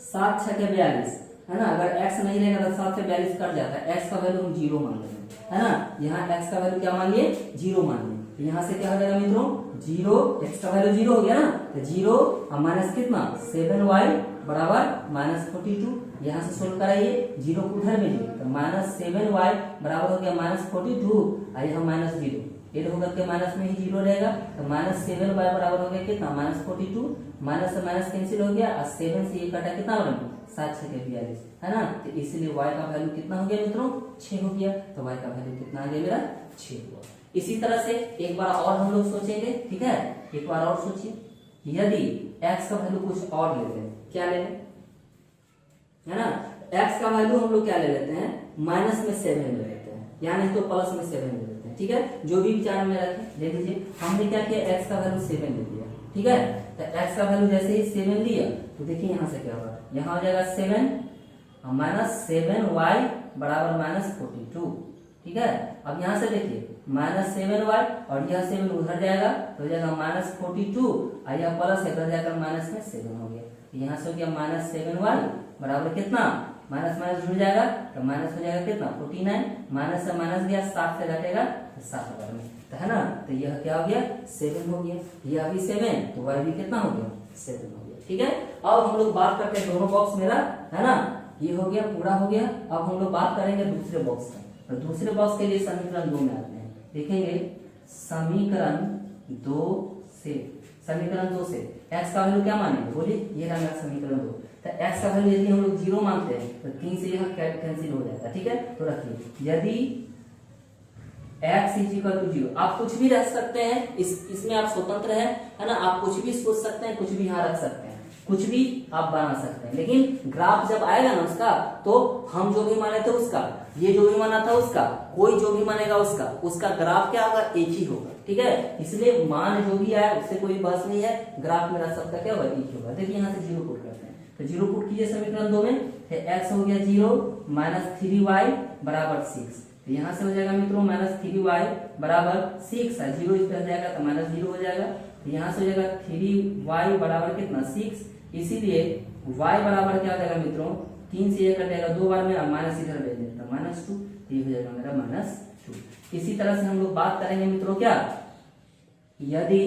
7 6 के 42, है ना। अगर x नहीं रहेगा तो 7 से 42 कट जाता है, x का वैल्यू हम 0 मान लेंगे, है ना। यहाँ x का वैल्यू क्या मान लिए, 0 मान लिए। तो यहाँ से क्या हो जाएगा मित्रों, 0, x का वैल्यू 0 हो गया ना, तो 0 और माइनस कितना 7y बराबर -42। यहाँ से सोल्व कराइए, 0 को उधर भेजिए तो -7y बराबर हो गया -42 और यहाँ -0, एड होकर के माइनस में ही 0 रहेगा तो -7y बराबर हो गया कितना -42, माइनस से माइनस कैंसिल हो गया और 7 से ये कटा कितना बना 7 6 के 42 है ना। तो इसलिए y का वैल्यू कितना हो गया मित्रों 6 हो गया। तो y का वैल्यू कितना आ गया मेरा 6 हुआ। इसी तरह से एक बार और हम लोग सोचेंगे, ठीक है, एक बार और सोचिए, यदि x का वैल्यू कुछ और लेते हैं, क्या ले लें, है ना, x का वैल्यू हम लोग क्या ले लेते हैं माइनस में 7 ले लेते हैं, या नहीं तो प्लस में 7 ले लेते हैं, ठीक है, जो भी विचार में रखें ले लीजिए। हमने क्या किया x का वैल्यू 7 ले लिया, ठीक है, तो x का वैल्यू जैसे ही 7 लिया तो देखिए यहाँ से क्या होगा, यहाँ हो जाएगा 7 माइनस 7y बराबर -42, ठीक है। अब यहाँ से देखिए -7y और यह 7 उधर जाएगा तो हो जाएगा -42 और यह प्लस इधर जाकर माइनस में 7 हो गया, यहाँ से हो गया -7y बराबर कितना, माइनस माइनस जुड़ जाएगा तो माइनस हो जाएगा कितना 49, माइनस से माइनस गया 7 से घटेगा तो 7 में, तो है ना, तो यह क्या हो गया 7 हो गया, यह भी 7 तो y भी कितना हो गया 7 हो गया, ठीक है। अब हम लोग बात करते हैं दोनों बॉक्स मेरा, है ना, ये हो गया पूरा हो गया। अब हम लोग बात करेंगे दूसरे बॉक्स का, और दूसरे बॉक्स के लिए समीकरण 2 में आते हैं, देखेंगे समीकरण 2 से, समीकरण 2 से x का वैल्यू क्या मानेंगे, बोलिए, ये रहा मेरा समीकरण 2। तो x का वैल्यू यदि हम लोग 0 मानते हैं तो 3 से यह कैंसिल हो जाता है, ठीक है। तो रखिए यदि x इज इक्वल टू 0, आप कुछ भी रख सकते हैं, इसमें आप स्वतंत्र है ना, आप कुछ भी सोच सकते हैं, कुछ भी यहाँ रख सकते हैं, कुछ भी आप बना सकते हैं, लेकिन ग्राफ जब आएगा ना उसका तो हम जो भी माने थे उसका, ये जो भी माना था उसका, कोई जो भी मानेगा उसका ग्राफ क्या होगा एक ही होगा, ठीक है। इसलिए मान जो भी आया उससे कोई बहस नहीं है, ग्राफ मेरा सबका क्या होगा एक ही होगा। देखिए यहाँ से 0 पुट करते हैं, तो 0 पुट कीजिए समीकरण 2 में, तो x हो गया 0 -3y बराबर 6, तो यहाँ से हो जाएगा मित्रों -3y बराबर 6, 0 इस तरह जाएगा तो -0 हो जाएगा, तो यहाँ से हो जाएगा 3y बराबर कितना 6, इसीलिए y बराबर क्या हो जाएगा मित्रों 3 से ये कट जाएगा 2 बार में, माइनस इधर भेज देता -2, ये हो जाएगा मेरा -2। इसी तरह से हम लोग बात करेंगे मित्रों क्या, यदि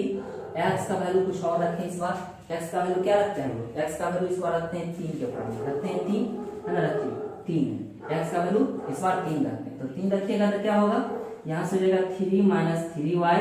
x का वैल्यू कुछ और रखें, इस बार x का वैल्यू क्या रखते हैं हम लोग, x का वैल्यू इस बार रखते हैं 3 के ऊपर, रखते हैं 3, है ना, रखिए 3, x का वैल्यू इस बार 3 रखते हैं, तो 3 रखिएगा तो क्या होगा, यहाँ से हो जाएगा 3 - 3y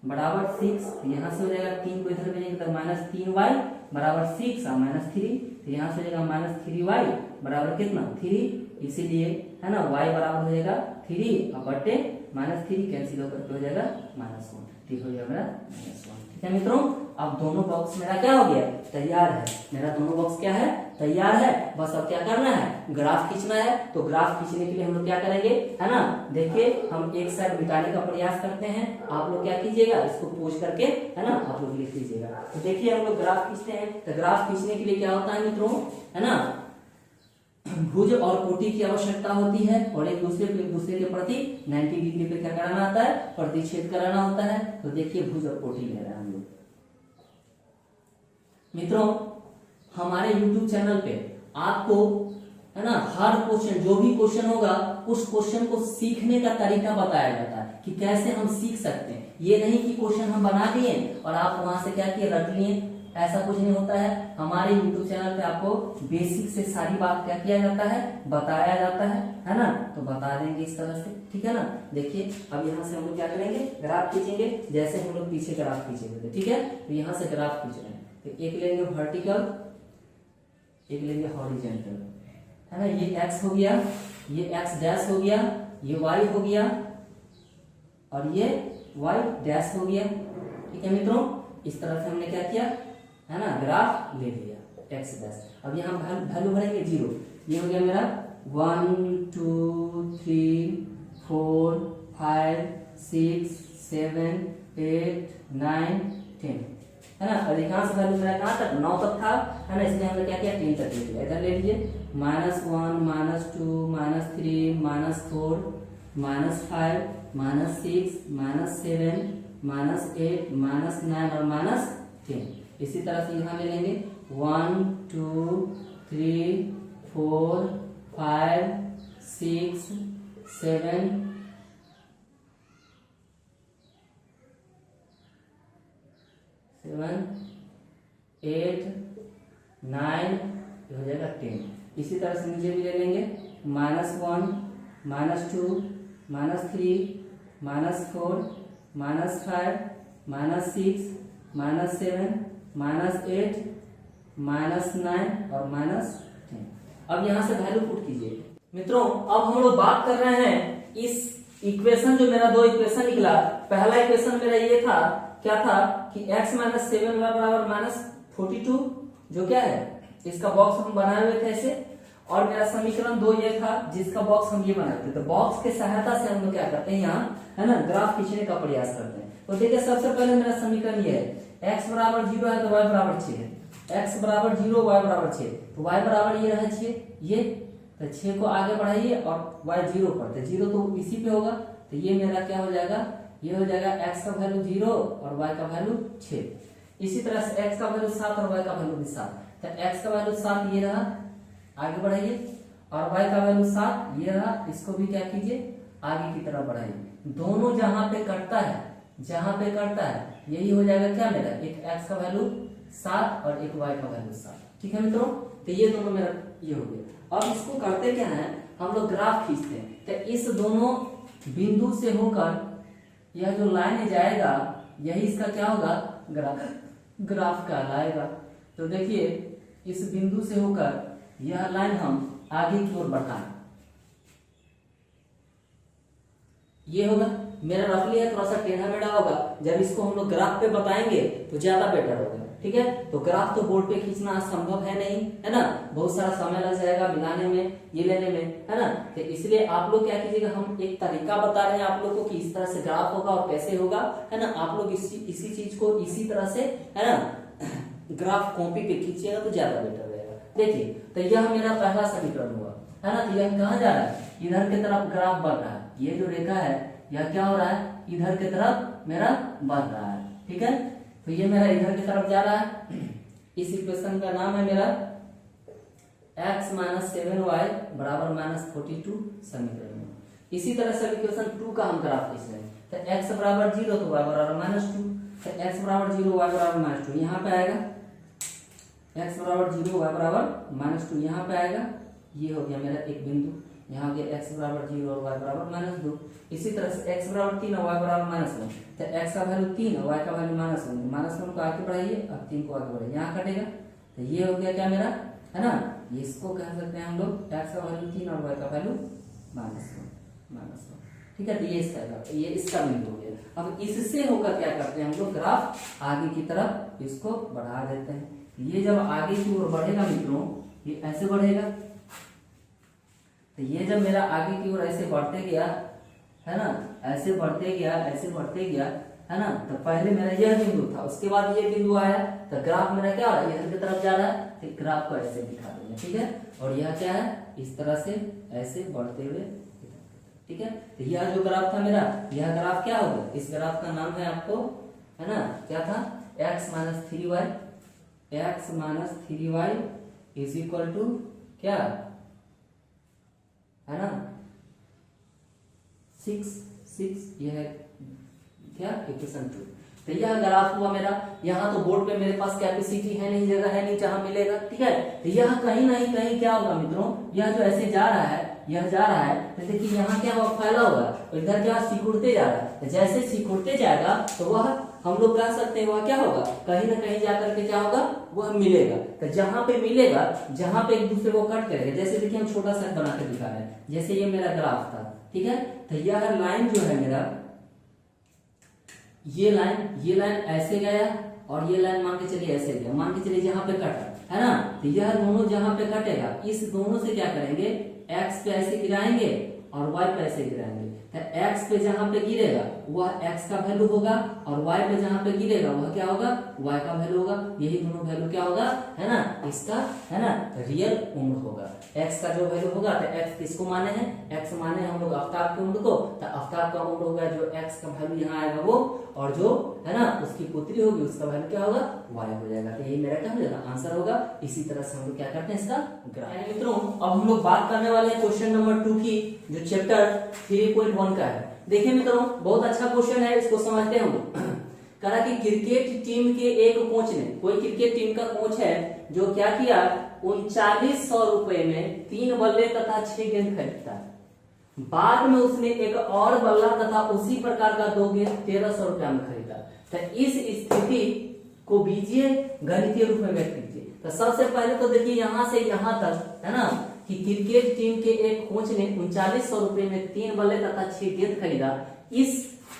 बराबर 6, यहाँ से हो जाएगा 3 को इधर भेजेंगे तो -3y बराबर 6 और -3, तो यहाँ से हो जाएगा -3y बराबर कितना 3, इसीलिए है ना y बराबर हो जाएगा 3 और बटे -3 कैंसिल होकर के हो जाएगा -1, ठीक हो जाएगा मेरा -1, ठीक है मित्रों। अब दोनों बॉक्स मेरा क्या हो गया तैयार है, मेरा दोनों बॉक्स क्या है तैयार है, बस अब क्या करना है ग्राफ खींचना है। तो ग्राफ खींचने के लिए हम लोग क्या करेंगे, है ना, देखिए हम एक साइड मिटाने का प्रयास करते हैं, आप लोग क्या कीजिएगा इसको पोज करके, है ना, आप लोग लिख लीजिएगा। तो देखिए हम लोग ग्राफ खींचते हैं, तो ग्राफ खींचने के लिए क्या होता है मित्रों, है ना, भुज और कोटि की आवश्यकता होती है और एक दूसरे के प्रति 90 डिग्री पे क्या कराना होता है प्रतिच्छेद कराना होता है। तो देखिए भुज और कोटि ले रहे हैं हम लोग मित्रों, हमारे YouTube चैनल पे आपको, है ना, हर क्वेश्चन जो भी क्वेश्चन होगा उस क्वेश्चन को सीखने का तरीका बताया जाता है कि कैसे हम सीख सकते हैं। ये नहीं कि क्वेश्चन हम बना लिए और आप वहां से क्या किए रट लिए, ऐसा कुछ नहीं होता है। हमारे YouTube चैनल पे आपको बेसिक से सारी बात क्या किया जाता है बताया जाता है ना, तो बता देंगे इस तरह से, ठीक है ना। देखिए अब यहाँ से हम लोग क्या करेंगे ग्राफ खींचेंगे, जैसे हम लोग पीछे ग्राफ खींचेंगे, ठीक है। तो यहाँ से ग्राफ खींच रहे हैं, तो एक लेंगे वर्टिकल, एक लेंगे हॉरिजॉन्टल, है ना, ये x हो गया, ये x डैश हो गया, ये y हो गया और ये y डैश हो गया, ठीक है मित्रों। इस तरह से हमने क्या किया, है ना, ग्राफ ले लिया x डैश। अब यहाँ वैल्यू भरेंगे 0, ये हो गया मेरा 1 2 3 4 5 6 7 8 9 10, है ना। अधिकांश वैल्यू मेरा कहाँ तक 9 तक था, है ना, इसलिए हमने क्या किया 10 तक ले लिया। इधर ले लीजिए -1 -2 -3 -4 -5 -6 -7 -8 -9 और -10। इसी तरह से यहाँ ले लेंगे 1 2 3 4 5 6 7 8 9 जाएगा 10। इसी तरह से नीचे भी ले लेंगे, -1, -2, -3, -4, -5, -6, -7, -8, -9 और -10। अब यहाँ से वैल्यू पुट कीजिए। मित्रों अब हम लोग बात कर रहे हैं इस इक्वेशन, जो मेरा दो इक्वेशन निकला। पहला इक्वेशन मेरा ये था, क्या था कि x - 7y बराबर -42, जो क्या है इसका बॉक्स हम बनाए हुए थे ऐसे, और मेरा समीकरण 2 ये था जिसका बॉक्स हम ये बनाए थे। तो बॉक्स के सहायता से हम लोग क्या करते हैं यहाँ, है ना, ग्राफ खींचने का प्रयास करते हैं। तो देखिए सबसे पहले मेरा समीकरण ये है, x बराबर 0 है तो y बराबर 6 है, x बराबर 0, y बराबर 6, तो y बराबर ये रहा 6, ये तो 6 को आगे बढ़ाइए और y 0 पर, तो 0 तो इसी पे होगा, तो ये मेरा क्या हो जाएगा, ये हो जाएगा x का वैल्यू 0 और y का वैल्यू 6। इसी तरह से x का वैल्यू 7 और y का वैल्यू भी 7, तो x का वैल्यू 7 ये रहा, आगे बढ़ाइए, और y का वैल्यू 7 ये रहा, इसको भी क्या कीजिए आगे की तरफ बढ़ाइए। दोनों जहां पे कटता है, जहां पे कटता है यही हो जाएगा क्या मेरा, एक x का वैल्यू 7 और एक y का वैल्यू 7। ठीक है मित्रों, तो ये दोनों मेरा ये हो गया। अब इसको करते क्या है, हम लोग ग्राफ खींचते हैं। तो इस दोनों बिंदु से होकर यह जो लाइन जाएगा यही इसका क्या होगा, ग्राफ कहलाएगा। तो देखिए इस बिंदु से होकर यह लाइन हम आगे की ओर बढ़ाएं, ये होगा मेरा रफली है, थोड़ा सा टेढ़ा मेढ़ा होगा। जब इसको हम लोग ग्राफ पे बताएंगे तो ज्यादा बेटर होगा। ठीक है, तो ग्राफ तो बोर्ड पे खींचना संभव है नहीं, है ना, बहुत सारा समय लग जाएगा मिलाने में, ये लेने में, है ना। तो इसलिए आप लोग क्या कीजिएगा, हम एक तरीका बता रहे हैं आप लोग को कि इस तरह से ग्राफ होगा और कैसे होगा, है ना। आप लोग इसी चीज को इसी तरह से, है ना, ग्राफ कॉपी पे खींचिएगा तो ज्यादा बेटर रहेगा। देखिए तो यह मेरा पहला समीकरण हुआ, है ना। तो यह कहाँ जा रहा है, इधर की तरफ ग्राफ बढ़ रहा है। ये जो रेखा है यह क्या हो रहा है, इधर की तरफ मेरा बढ़ रहा है। ठीक है, तो ये मेरा इधर की तरफ जा रहा है। इस इक्वेशन का नाम है मेरा x - 7y बराबर -42 समीकरण। इसी तरह से इक्वेशन 2 का हम ग्राफ खींच रहे हैं। तो x बराबर 0 तो y बराबर -2, तो x बराबर 0 y बराबर -2 यहाँ पे आएगा, x बराबर 0 y बराबर -2 यहाँ पे आएगा। ये हो गया मेरा एक बिंदु, यहाँ हो गया x बराबर 0 और y बराबर -2। इसी तरह से x बराबर 3 और y बराबर -1, तो x का वैल्यू 3 और y का वैल्यू -1 को आगे बढ़ाइए, अब 3 को आगे बढ़ाइए, यहाँ कटेगा। तो ये हो गया क्या मेरा, है ना, इसको कह सकते हैं हम लोग x का वैल्यू 3 और y का वैल्यू -1। ठीक है, तो ये इसका बिंदु हो गया। अब इससे होकर क्या करते हैं हम लोग, ग्राफ आगे की तरफ इसको बढ़ा देते हैं। ये जब आगे की ओर बढ़ेगा मित्रों, ये ऐसे बढ़ेगा, तो ये जब मेरा आगे की ओर ऐसे बढ़ते गया, है ना, ऐसे बढ़ते गया, ऐसे बढ़ते गया, है ना। तो पहले मेरा यह बिंदु था, उसके बाद ये बिंदु आया, तो ग्राफ मेरा क्या हो रहा है, इधर की तरफ जा रहा है। तो ग्राफ को ऐसे दिखा देंगे, ठीक है। और यह क्या है, इस तरह से ऐसे बढ़ते हुए, ठीक है। तो यह जो ग्राफ था मेरा, यह ग्राफ क्या होगा, इस ग्राफ का नाम है आपको, है ना, क्या था, x - 3y, x - 3y is equal to क्या, है ना, 6, यह है क्या, इक्वेशन 2। तो यह ग्राफ हुआ मेरा। यहाँ तो बोर्ड पे मेरे पास कैपेसिटी है नहीं, जगह है नहीं जहां मिलेगा। ठीक है, तो यह कहीं ना कहीं क्या होगा मित्रों, यह जो ऐसे जा रहा है, यह जा रहा है, तो देखिए यहाँ क्या हुआ, फैला होगा, और इधर क्या सिकुड़ते जा रहा है। तो जैसे सिकुड़ते जाएगा तो वह हम लोग कह सकते हैं वह क्या होगा, कहीं ना कहीं जाकर के क्या होगा, वह मिलेगा। तो जहां पे मिलेगा, जहां पे एक दूसरे को कट करेगा, जैसे देखिए हम छोटा सा बना के दिखा रहे हैं, जैसे ये मेरा ग्राफ था। ठीक है, तो यह लाइन जो है मेरा, ये लाइन ऐसे गया और ये लाइन मान के चलिए ऐसे गया, मान के चलिए जहां पे कटा, है ना। तो यह दोनों जहां पे कटेगा, इस दोनों से क्या करेंगे, x पे ऐसे गिराएंगे और y पे ऐसे गिराएंगे। तो x पे जहां पे गिरेगा वह x का वैल्यू होगा, और y पे जहां पे गिरेगा वह क्या होगा, y का वैल्यू होगा। यही दोनों वैल्यू क्या होगा, है ना, इसका, है ना, रियल उम्र होगा। x का जो वैल्यू होगा, तो x किसको माने हैं, x माने हम लोग आफ्ताब के उम्र को, तो आफ्ताब का उम्र होगा जो x का वैल्यू यहाँ आएगा वो, और जो, है ना, उसकी पुत्री होगी उसका वैल्यू क्या होगा, y हो जाएगा। तो यही मेरा क्या हो जाएगा, आंसर होगा। इसी तरह से हम लोग क्या करते हैं, इसका ग्राफ। मित्रों अब हम लोग बात करने वाले हैं क्वेश्चन नंबर 2 की, जो चैप्टर 3.1 का है। देखिए मित्रों बहुत अच्छा क्वेश्चन है, इसको समझते हैं हम लोग। करा कि क्रिकेट टीम के एक कोच ने, कोई क्रिकेट टीम का कोच है जो क्या किया, 3900 रुपए में 3 बल्ले तथा 6 गेंद खरीदता है। बाद में उसने एक और बल्ला तथा उसी प्रकार का 2 गेंद 1300 रुपया में खरीदा। तो इस स्थिति को बीजिए, गणितीय रूप में व्यक्त कीजिए। तो सबसे पहले तो देखिए यहां से यहां तक है ना कि क्रिकेट टीम के एक कोच ने 3900 रुपए में 3 बल्ले तथा 6 गेंद खरीदा।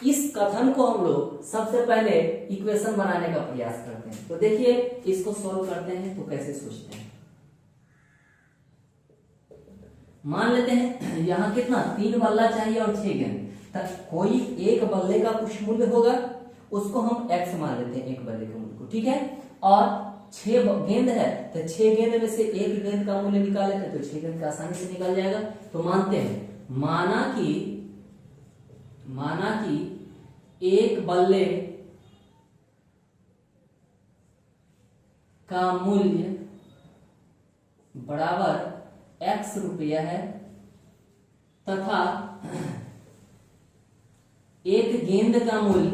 इस कथन को हम लोग सबसे पहले इक्वेशन बनाने का प्रयास करते हैं। तो देखिए इसको सॉल्व करते हैं तो कैसे सोचते हैं। मान लेते हैं यहाँ कितना 3 बल्ला चाहिए और 6 गेंद, तब कोई एक बल्ले का कुछ मूल्य होगा, उसको हम x मान लेते हैं, एक बल्ले के मूल्य को, ठीक है। और 6 गेंद है तो 6 गेंद में से एक गेंद का मूल्य निकाले थे तो 6 गेंद का आसानी से निकल जाएगा। तो मानते हैं, माना कि एक बल्ले का मूल्य बराबर x रुपया है तथा एक गेंद का मूल्य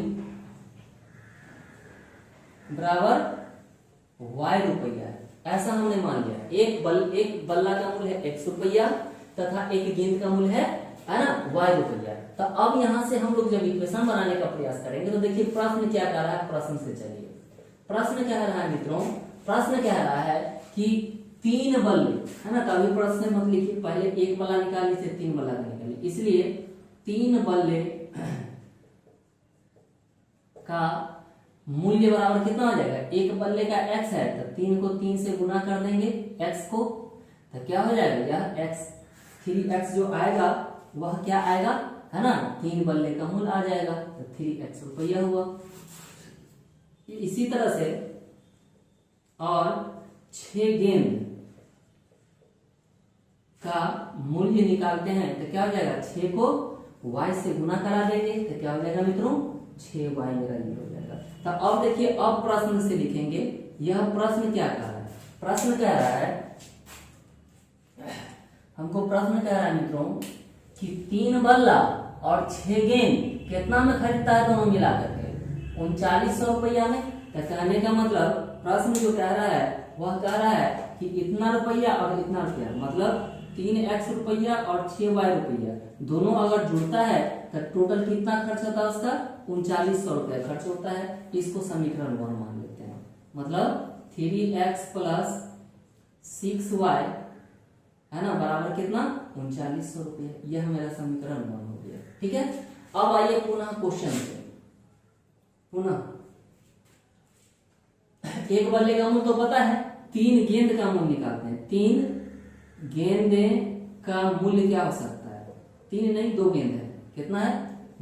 बराबर y रुपया है, ऐसा हमने मान लिया। एक बल्ला का मूल्य है x रुपया तथा एक गेंद का मूल्य है ना y रुपया। तो अब यहां से हम लोग जब इक्वेशन बनाने का प्रयास करेंगे तो देखिए प्रश्न क्या कह रहा है, प्रश्न से चलिए। प्रश्न कह रहा है मित्रों, प्रश्न कह रहा है कि 3 बल्ले है ना, तभी प्रश्न मत लिखिए, पहले एक बल्ला निकाल लीजिए, 3 बल्ला का निकालिए, इसलिए 3 बल्ले का मूल्य बराबर कितना हो जाएगा, एक बल्ले का x है तो 3 को 3 से गुना कर देंगे x को, तो क्या हो जाएगा, यह x 3x जो आएगा वह क्या आएगा है ना, 3 बल्ले का मूल्य आ जाएगा तो 3x रुपया हुआ। इसी तरह से और 6 गेंद का मूल्य निकालते हैं तो क्या हो जाएगा, 6 को y से गुना करा देंगे तो क्या हो जाएगा मित्रों, 6y मेरा ये हो जाएगा। तो अब देखिए, अब प्रश्न से लिखेंगे, यह प्रश्न क्या कह रहा है, प्रश्न कह रहा है, हमको प्रश्न कह रहा है मित्रों कि 3 बल्ला और 6 गेंद कितना में खरीदता है, दोनों मिलाकर के 3900 रुपया में। तो कहने का मतलब प्रश्न जो कह रहा है वह कह रहा है कि इतना रुपया और इतना रुपया, मतलब 3x रुपया और 6y रुपया दोनों अगर जुड़ता है तो टोटल कितना खर्च होता है उसका, 3900 रुपया खर्च होता है। इसको समीकरण 1 मान लेते हैं, मतलब 3x प्लस 6y है ना बराबर कितना, 3900 रुपया। यह मेरा समीकरण 1 हो गया, ठीक है। अब आइए पुनः क्वेश्चन पे, पुनः एक बल्ले का मूल्य तो पता है, 3 गेंद का मूल्य निकालते हैं। 3 गेंदे का मूल्य क्या हो सकता है, 3 नहीं 2 गेंद है, कितना है,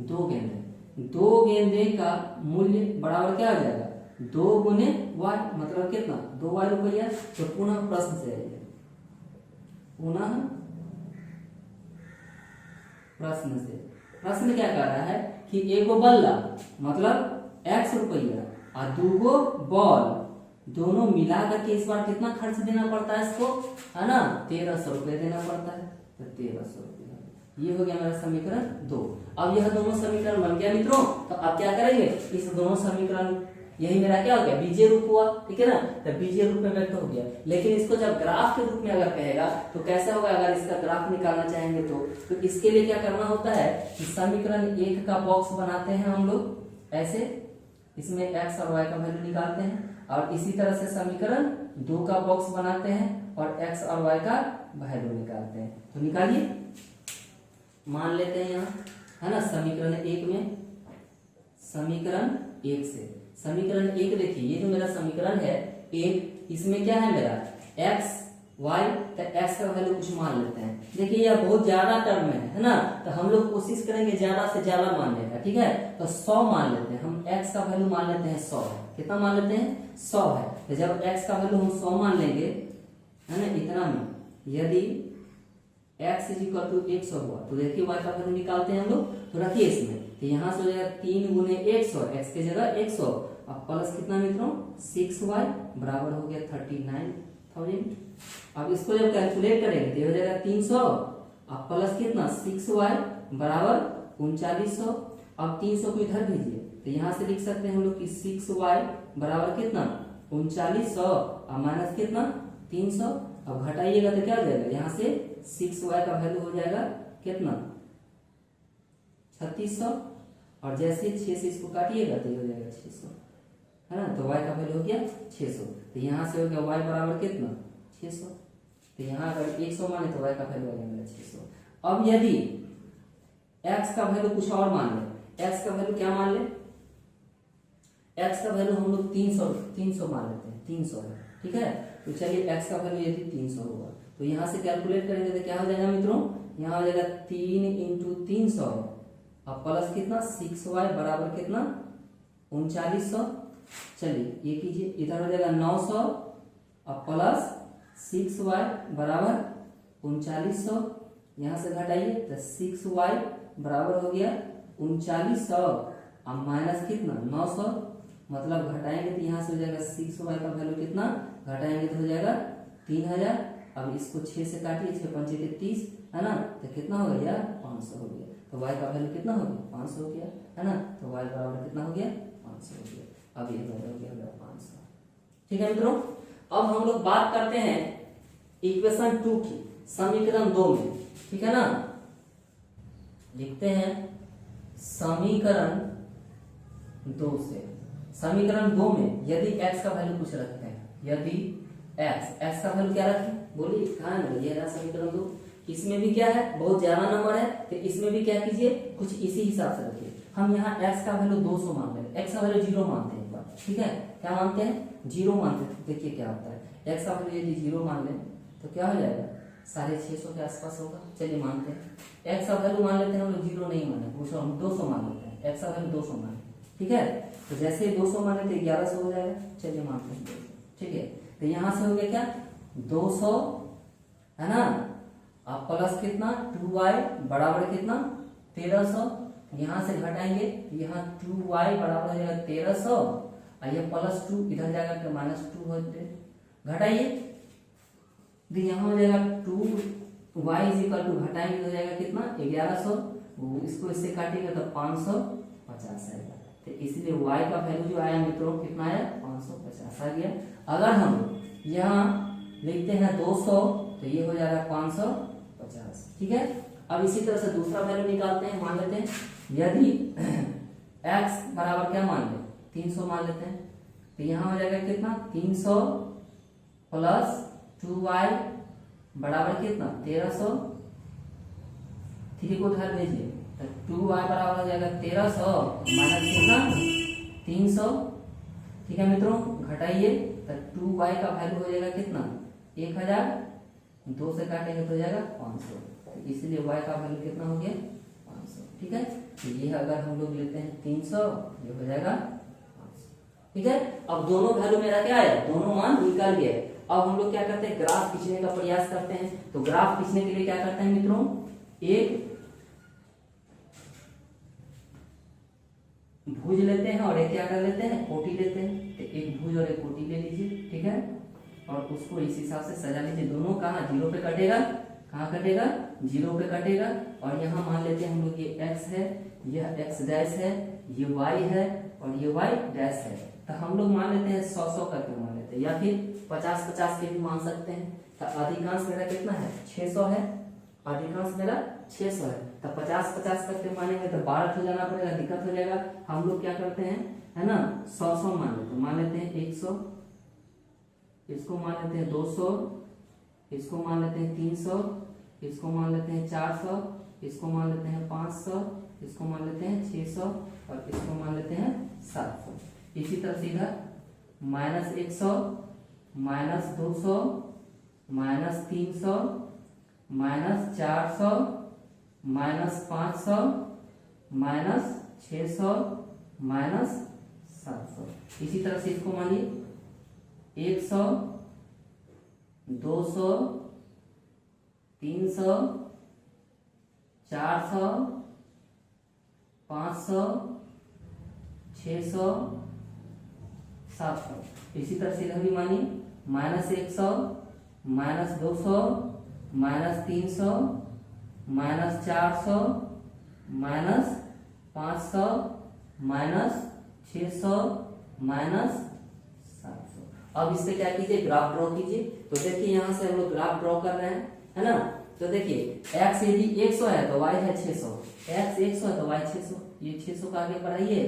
2 गेंद है। 2 गेंदे का मूल्य बराबर क्या हो जाएगा, 2 गुने y, मतलब कितना, 2y रुपया। तो पुनः प्रश्न से आइए, पुनः प्रश्न से, प्रश्न क्या कर रहा है कि एक बल्ला मतलब x रुपया और 2 बॉल दोनों मिला करके इस बार कितना खर्च देना पड़ता है इसको, है ना 1300 रुपये देना पड़ता है। तो 1300 रुपया, ये हो गया मेरा समीकरण 2। अब यह दोनों समीकरण बन गया मित्रों। तो अब क्या करेंगे, इस दोनों समीकरण, यही मेरा क्या हो गया, बीजीय रूप हुआ, ठीक है ना। तो बीजीय रूप में व्यक्त हो गया। लेकिन इसको जब ग्राफ के रूप में अगर कहेगा तो कैसा होगा, अगर इसका ग्राफ निकालना चाहेंगे तो इसके लिए क्या करना होता है कि समीकरण 1 का बॉक्स बनाते हैं हम लोग ऐसे, इसमें x और y का वैल्यू निकालते हैं, और इसी तरह से समीकरण 2 का बॉक्स बनाते हैं और x और y का वैल्यू निकालते हैं। तो निकालिए, मान लेते हैं यहाँ है ना समीकरण 1 में, समीकरण 1 से समीकरण 1 देखिए, ये जो मेरा समीकरण है 1, इसमें क्या है मेरा x y, तो x का वैल्यू कुछ मान लेते हैं। देखिए यह बहुत ज्यादा टर्म है ना, तो हम लोग कोशिश करेंगे ज्यादा से ज्यादा मानने का, ठीक है। तो 100 मान लेते हैं हम, x का वैल्यू मान लेते हैं 100 है, कितना मान लेते हैं 100 है। तो जब x का वैल्यू हम 100 मान लेंगे है ना, इतना में यदि x इक्वल टू 100 हुआ तो देखिए y का वैल्यू निकालते हैं हम लोग। तो रखिए इसमें, तो यहाँ से हो जाएगा 3 गुने 100, x की जगह 100, अब प्लस कितना मित्रों 6y बराबर हो गया 39,000। अब इसको जब कैलकुलेट करेंगे तो हो जाएगा 300, अब प्लस कितना 6y बराबर 3900। अब 300 को इधर भेजिए तो यहाँ से लिख सकते हैं हम लोग कि 6y बराबर कितना 3900 और माइनस कितना 300। अब घटाइएगा तो क्या हो जाएगा, यहाँ से 6y का वैल्यू हो जाएगा कितना 3600 और जैसे 6 से इसको काटिएगा तो ये हो जाएगा 600, है ना। तो y का वैल्यू हो गया 600। तो यहाँ से हो गया y बराबर कितना 600। तो यहाँ अगर 100 माने तो y का वैल्यू आ जाएगा 600। अब यदि x का वैल्यू कुछ और मान ले, x का वैल्यू क्या मान ले, x का वैल्यू हम लोग 300 मान लेते हैं, 300 है, ठीक है। तो चलिए x का वैल्यू यदि 300 होगा तो यहाँ से कैलकुलेट करेंगे तो क्या हो जाएगा मित्रों, यहाँ हो जाएगा 3 इंटू 300 अब प्लस कितना 6y बराबर कितना 3900। चलिए ये कीजिए, इधर हो जाएगा 900 अब प्लस 6y बराबर 3900, यहाँ से घटाइए तो 6y बराबर हो गया 3900 अब माइनस कितना 900, मतलब घटाएंगे तो यहाँ से हो जाएगा 6y का वैल्यू कितना, घटाएंगे तो हो जाएगा 3000। अब इसको 6 से काटिए, 6 पंचे के 30 है ना, तो कितना हो गया 500 हो गया। तो y का वैल्यू कितना हो गया 500 हो गया, है ना। तो y बराबर कितना हो गया 500 हो गया। अब ये वैल्यू हो गया 500, ठीक है मित्रों। अब हम लोग बात करते हैं इक्वेशन 2 की, समीकरण 2 में, ठीक है ना। लिखते हैं समीकरण 2 से, समीकरण 2 में यदि x का वैल्यू कुछ रखते हैं, यदि x का वैल्यू क्या रखें बोलिए, कहाँ है ये रहा समीकरण 2। इसमें भी क्या है बहुत ज्यादा नंबर है तो इसमें भी क्या कीजिए कुछ इसी हिसाब से रखिए। हम यहाँ x का वैल्यू 200 मान रहे हैं, x का वैल्यू 0 मानते हैं एक बार, ठीक है। क्या मानते हैं 0 मानते हैं। देखिए क्या होता है, x का वैल्यू यदि 0 मान लें तो क्या हो जाएगा 650 के आसपास होगा। चलिए मानते हैं x का वैल्यू मान लेते हैं हम लोग, 0 नहीं माने, हम 200 मान लेते हैं, x का वैल्यू 200 माने, ठीक है। तो जैसे 200 माने तो 1100 हो जाएगा। चलिए मानते हैं 200, ठीक है। तो यहाँ से हो गया क्या 200, है ना, अब प्लस कितना 2y बराबर कितना 1300, यहाँ से घटाएंगे यहाँ 2y बराबर हो जाएगा 1300 और ये प्लस 2 इधर जाएगा तो माइनस 2 हो जाएगा, घटाइए तो यहाँ हो जाएगा 2y इज इक्वल टू, घटाएंगे तो हो जाएगा कितना 1100, इसको इससे काटेंगे तो 550 आएगा। तो इसलिए y का वैल्यू जो आया मित्रों कितना आया 550 आ गया। अगर हम यहाँ लिखते हैं 200 तो ये हो जाएगा 550, ठीक है। अब इसी तरह से दूसरा वैल्यू निकालते हैं, मान लेते हैं यदि x बराबर क्या मान ले 300 मान लेते हैं तो यहाँ हो जाएगा कितना 300 प्लस 2y बराबर कितना 1300, 3 को उधर भेजिए तो 2y बराबर हो जाएगा 1300 माइनस कितना 300, ठीक है मित्रों। घटाइए तो 2y का वैल्यू हो जाएगा कितना 1000, 2 से काटेंगे तो हो जाएगा 500, तो इसलिए y का वैल्यू कितना हो गया 500, ठीक है। तो ये अगर हम लोग लेते हैं 300 ये हो जाएगा 500, ठीक है। अब दोनों वैल्यू मेरा क्या आया, दोनों मान निकाल गए। अब हम लोग क्या करते हैं ग्राफ खींचने का प्रयास करते हैं। तो ग्राफ खींचने के लिए क्या करते हैं मित्रों, एक भुज लेते हैं और एक क्या कर लेते हैं कोटि लेते हैं। तो एक भुज और एक कोटि ले लीजिए, ठीक है, और उसको इस हिसाब से सजा लीजिए। दोनों कहाँ 0 पे कटेगा, कहाँ कटेगा 0 पे कटेगा। और यहाँ मान लेते हैं हम लोग ये x है, यह x डैश है, ये y है और ये y डैश है। तो हम लोग मान लेते हैं 100 करके मान लेते हैं, या फिर 50 के भी मान सकते हैं। तो अधिकांश मेरा कितना है 600 है, अधिकांश मेरा 600 है। तो 50 करके मानेंगे तो 12 हो जाना पड़ेगा, दिक्कत हो जाएगा। हम लोग क्या करते हैं, है ना, 100 मान लेते हैं 100, इसको मान लेते हैं 200, इसको मान लेते हैं 300, इसको मान लेते हैं 400, इसको मान लेते हैं 500, इसको मान लेते हैं 600 और इसको मान लेते हैं 700। इसी तरह से इधर -100, -200, -300, -400, -500, -600, -700। इसी तरह से इसको मानिए 100, 200, 300, 400, 500, 600, 700। इसी तरह से इधर भी मानिए -100, -200, -300, -400, 500 माइनस 600 माइनस 700। अब इससे क्या कीजिए, ग्राफ ड्रॉ कीजिए। तो देखिए यहाँ से हम लोग ग्राफ ड्रॉ कर रहे हैं, है ना। तो देखिए x यदि 100 है तो y है 600, x 100 है तो y 600, ये 600 को आगे बढ़ाइए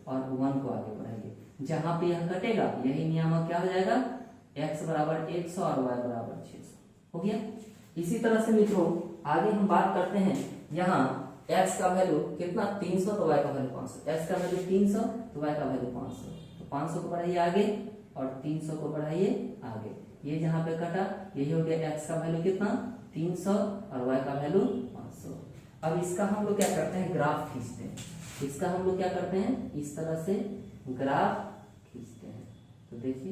और 1 को आगे बढ़ाइए। जहां पे यह कटेगा यही नियामक क्या हो जाएगा, x बराबर 100 और y बराबर 600 हो गया। इसी तरह से मित्रों आगे हम बात करते हैं, यहाँ x का वैल्यू कितना 300 तो y का वैल्यू 500, x का वैल्यू 300 तो y का वैल्यू 500, तो 500 को बढ़ाइए आगे और 300 को बढ़ाइए आगे। ये जहां पे कटा यही हो गया, x का वैल्यू कितना 300 और y का वैल्यू 500। अब इसका हम लोग क्या करते हैं, ग्राफ खींचते हैं। इसका हम लोग क्या करते हैं, इस तरह से ग्राफ खींचते हैं। तो देखिए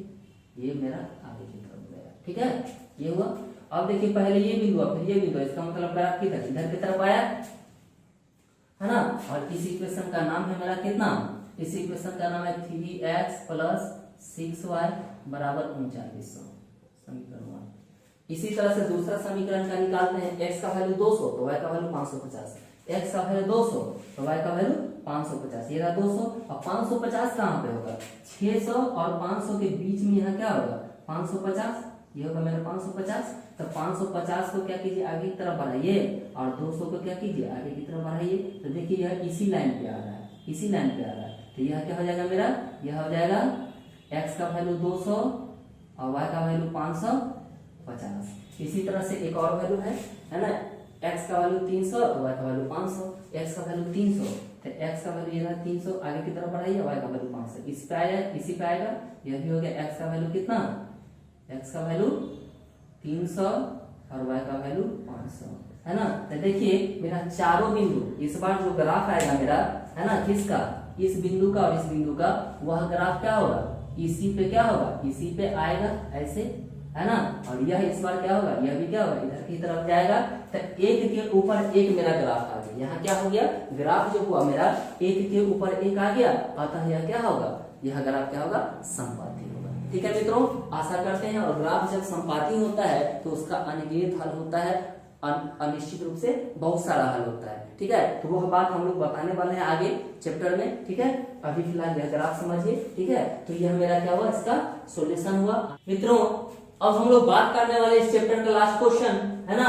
ये मेरा आगे की तरफ गया, ठीक है, ये हुआ। अब देखिए पहले ये बिंदु हुआ फिर ये बिंदु, इसका मतलब ग्राफ किधर इधर की तरफ आया, है ना। और इस इक्वेशन का नाम है मेरा कितना, इस इक्वेशन का नाम है 3x प्लस 6y बराबर 3900, समीकरण 1। इसी तरह से दूसरा समीकरण का निकालते हैं, x का वैल्यू 200 तो y का वैल्यू 550, x का वैल्यू 200 तो y का वैल्यू 550, ये रहा 200। और 550 कहाँ पे होगा, 600 और 500 के बीच में यहाँ क्या होगा 550, ये होगा मेरा 550। तो 550 को क्या कीजिए आगे की तरफ बढ़ाइए और 200 को क्या कीजिए आगे की तरफ बढ़ाइए। तो देखिए यह इसी लाइन पे आ रहा है, इसी लाइन पे आ रहा है। तो यह क्या हो जाएगा मेरा, यह हो जाएगा x का वैल्यू 200 और y का वैल्यू 550। इसी तरह से एक और वैल्यू है ना, x का वैल्यू 300 तो y का वैल्यू 500, x का वैल्यू 300 तो x का वैल्यू ये रहा 300, आगे की तरफ बढ़ाइए, y का वैल्यू 500, इस पे आएगा इसी पे आएगा। यह भी हो गया x का वैल्यू कितना, x का वैल्यू 300 और y का वैल्यू 500, है ना। तो देखिए मेरा चारों बिंदु, इस बार जो ग्राफ आएगा मेरा, है ना, किसका, इस बिंदु का और इस बिंदु का, वह ग्राफ क्या होगा, इसी पे क्या होगा, इसी पे आएगा ऐसे, है ना। और यह इस बार क्या होगा, यह भी क्या होगा इधर की तरफ जाएगा। तो एक के ऊपर एक मेरा ग्राफ आ गया, यहाँ क्या हो गया, ग्राफ जो हुआ मेरा एक के ऊपर एक आ गया, अतः यह क्या होगा, यह ग्राफ क्या होगा, संपाती होगा। ठीक है मित्रों, आशा करते हैं। और ग्राफ जब संपाती होता है तो उसका अनियमित हल होता है, अनिश्चित रूप से बहुत सारा हल होता है, ठीक है। तो वह बात हम लोग बताने वाले हैं आगे चैप्टर में, ठीक है। अभी फिलहाल यह ग्राफ समझिए, ठीक है। तो यह मेरा क्या हुआ, इसका सॉल्यूशन हुआ। मित्रों अब हम लोग बात करने वाले इस चैप्टर का लास्ट क्वेश्चन, है ना,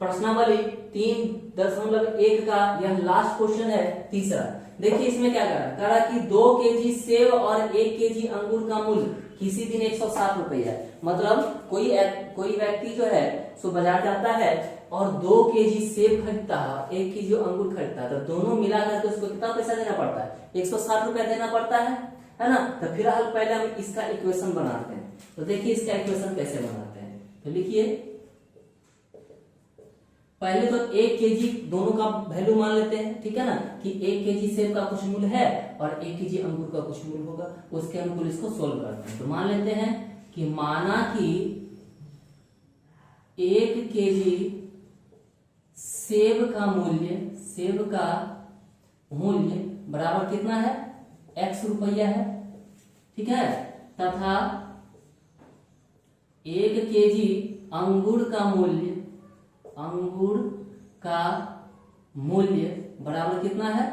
प्रश्नावली 3.1 का यह लास्ट क्वेश्चन है, तीसरा। देखिए इसमें क्या कह रहा कि 2 केजी सेब और 1 केजी अंगूर का मूल्य किसी दिन 160 रुपया है। मतलब कोई व्यक्ति जो है सो बाजार जाता है और 2 केजी सेब खरीदता है, 1 केजी अंगूर खरीदता है, तो दोनों मिलाकर के उसको कितना पैसा देना पड़ता है, 160 रुपया देना पड़ता है ना। तो फिलहाल पहले हम इसका इक्वेशन बनाते हैं। तो देखिए इसका इक्वेशन कैसे बनाते हैं, तो लिखिए पहले तो 1 केजी दोनों का वैल्यू मान लेते हैं, ठीक है ना, कि 1 केजी सेब का कुछ मूल्य है और 1 केजी अंगूर का कुछ मूल्य होगा, उसके अनुकूल इसको सोल्व करते हैं। तो मान लेते हैं कि माना कि 1 केजी सेब का मूल्य बराबर कितना है, x रुपया है, ठीक है, तथा 1 केजी अंगूर का मूल्य बराबर कितना है,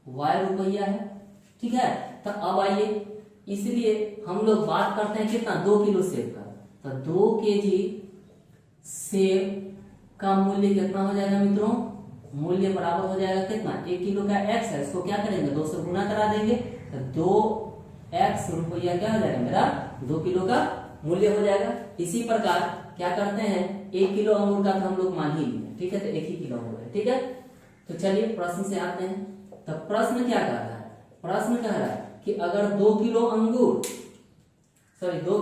y रुपया है, ठीक है। तो अब आइए, इसलिए हम लोग बात करते हैं कितना, 2 किलो सेब का। तो 2 केजी सेब का मूल्य कितना हो जाएगा मित्रों, मूल्य बराबर हो जाएगा कितना, 1 किलो का x है, इसको क्या करेंगे 2 से गुना करा देंगे, तो 2x रुपया क्या हो जाएगा मेरा 2 किलो का मूल्य हो जाएगा। इसी प्रकार क्या करते हैं, 1 किलो अंगूर का तो हम लोग मान ही लिए, ठीक है, तो 1 ही किलो अंगूर है, ठीक है। तो चलिए प्रश्न से आते हैं। तो प्रश्न क्या कह रहा है, प्रश्न कह रहा है कि अगर 2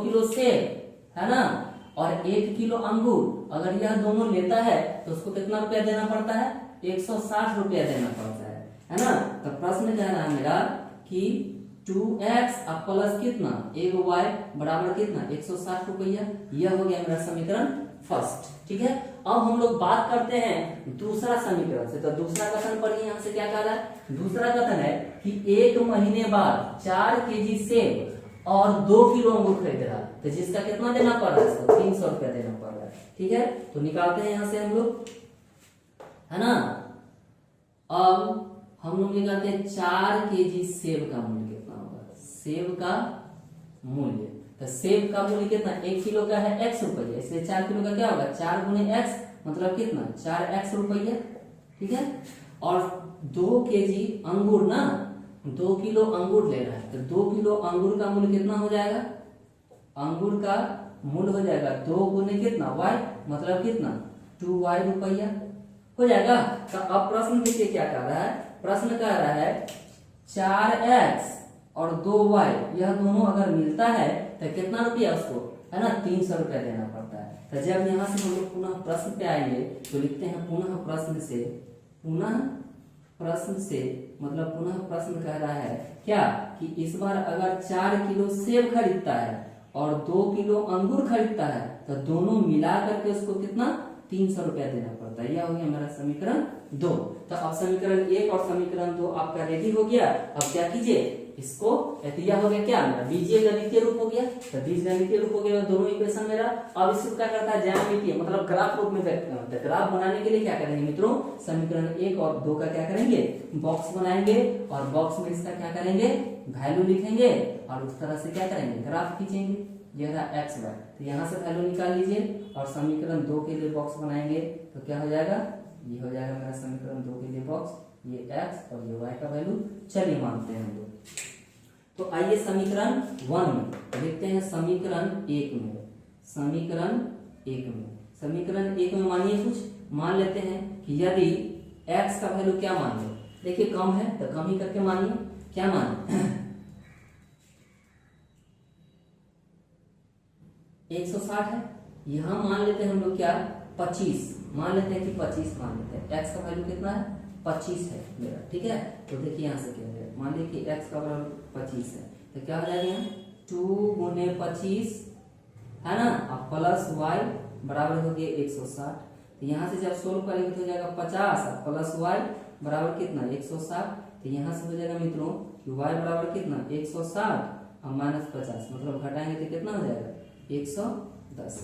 किलो सेब है ना और 1 किलो अंगूर, अगर यह दोनों लेता है तो उसको कितना रुपया देना पड़ता है, 160 रुपया देना पड़ता है ना। तो प्रश्न कह रहा है मेरा कि 2x प्लस कितना 1y बराबर कितना 160 रुपया। यह हो गया मेरा समीकरण फर्स्ट, ठीक है। अब हम लोग बात करते हैं दूसरा समीकरण से। तो दूसरा कथन पढ़िए, यहाँ से क्या कह रहा है, दूसरा कथन है कि 1 महीने बाद 4 केजी सेब और 2 किलो अंगूर खरीद रहा है, तो जिसका कितना देना पड़ रहा है, इसको 300 रुपया देना पड़ रहा है, ठीक है। तो निकालते हैं यहाँ से हम लोग, है ना। अब हम लोग निकालते हैं 4 केजी सेब का मूल्य कितना होगा, सेब का मूल्य। तो सेब का मूल्य कितना, 1 किलो का है x रुपया, इसलिए 4 किलो का क्या होगा, 4 गुने x मतलब कितना 4x रुपया, ठीक है। और 2 केजी अंगूर ना, 2 किलो अंगूर ले रहा है, तो 2 किलो अंगूर का मूल्य कितना हो जाएगा, अंगूर का मूल्य हो जाएगा 2 गुने कितना y मतलब कितना 2y रुपया हो जाएगा। तो अब प्रश्न देखिए क्या कर रहा है, प्रश्न कह रहा है 4x और 2y यह दोनों अगर मिलता है तो कितना रुपया उसको, है ना 300 रुपया देना पड़ता है। तो जब यहाँ से हम लोग पुनः प्रश्न पे आएंगे तो लिखते हैं पुनः प्रश्न से, पुनः प्रश्न से मतलब पुनः प्रश्न कह रहा है क्या कि इस बार अगर 4 किलो सेब खरीदता है और 2 किलो अंगूर खरीदता है तो दोनों मिला करके उसको कितना 300 रुपया देना पड़ता है। यह हो गया मेरा समीकरण 2। तो अब समीकरण 1 और समीकरण 2 आपका रेडी हो गया। अब क्या कीजिए इसको, यह हो गया क्या मेरा बीजीय गणितीय रूप हो गया, तो बीजगणितीय रूप हो गया दोनों इक्वेशन मेरा। अब इसको क्या करता है ज्यामितीय मतलब ग्राफ रूप में व्यक्त करता है। ग्राफ बनाने के लिए क्या करेंगे मित्रों, समीकरण 1 और 2 का क्या करेंगे बॉक्स बनाएंगे और बॉक्स में इसका क्या करेंगे वैल्यू लिखेंगे और उस तरह से क्या करेंगे ग्राफ खींचेंगे। यह रहा x y, तो यहाँ से वैल्यू निकाल लीजिए और समीकरण 2 के लिए बॉक्स बनाएंगे तो क्या हो जाएगा, ये हो जाएगा मेरा समीकरण 2 के लिए बॉक्स, ये x और ये y का वैल्यू चलिए मानते हैं हम लोग। तो आइए समीकरण 1 में देखते हैं समीकरण 1 में, समीकरण 1 में, समीकरण 1 में मानिए कुछ मान लेते हैं कि यदि x का वैल्यू क्या मान लो, देखिए कम है तो कम ही करके मानिए, क्या मानिए 160 है, यहां मान लेते हैं हम लोग क्या 25 मान लेते हैं कि 25 मान लेते हैं, x का वैल्यू कितना है 25 है मेरा, ठीक है। तो देखिए यहाँ से क्या है, मान लीजिए कि x का वैल्यू 25 है तो क्या हो जाएगा यहाँ 2 गुने 25 है ना, अब प्लस y बराबर हो गया 160। तो यहाँ से जब सोल्व करेंगे तो हो जाएगा 50 प्लस y बराबर कितना 160। तो यहाँ से हो जाएगा मित्रों कि y बराबर कितना 160 और माइनस 50 मतलब घटाएंगे तो कितना हो जाएगा 110,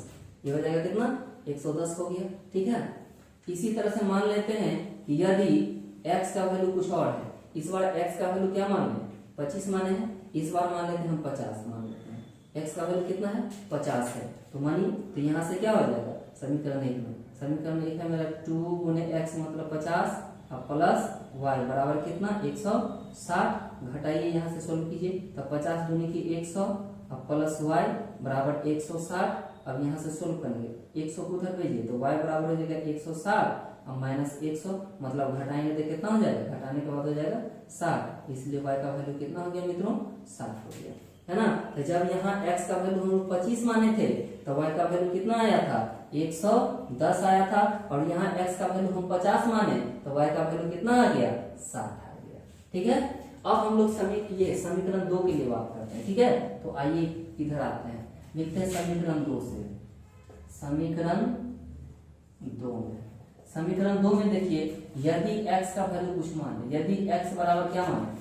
ये हो जाएगा कितना 110 हो गया, ठीक है। इसी तरह से मान लेते हैं कि यदि x का वैल्यू कुछ और है, इस बार x का वैल्यू क्या मान लें 25 माने हैं, इस बार मान लेते हैं हम 50 मान लेते हैं, x का वैल्यू कितना है 50 है तो मानिए तो यहाँ से क्या हो जाएगा समीकरण 1 में, समीकरण 1 है मेरा 2 गुने x मतलब 50 और प्लस y बराबर कितना 160, घटाइए यहाँ से सोल्व कीजिए तो 50 दूनी की 100 और प्लस y बराबर 160। अब यहाँ से सोल्व करेंगे 100 को उधर भेजिए तो y बराबर हो जाएगा 160 और माइनस 100 मतलब घटाएंगे तो कितना हो जाएगा, घटाने के बाद हो जाएगा 60, इसलिए y का वैल्यू कितना हो गया मित्रों 60 हो गया, है ना। तो जब यहाँ x का वैल्यू हम लोग 25 माने थे तो y का वैल्यू कितना आया था 110 आया था, और यहाँ x का वैल्यू हम 50 माने तो y का वैल्यू कितना आ गया 60 आ गया, ठीक है। अब हम लोग समीकरण 2 के लिए बात करते हैं, ठीक है। तो आइए इधर आते हैं, लिखते हैं समीकरण 2 से, समीकरण 2 में, समीकरण 2 में देखिए यदि x का वैल्यू कुछ मान ले, यदि x बराबर क्या माने,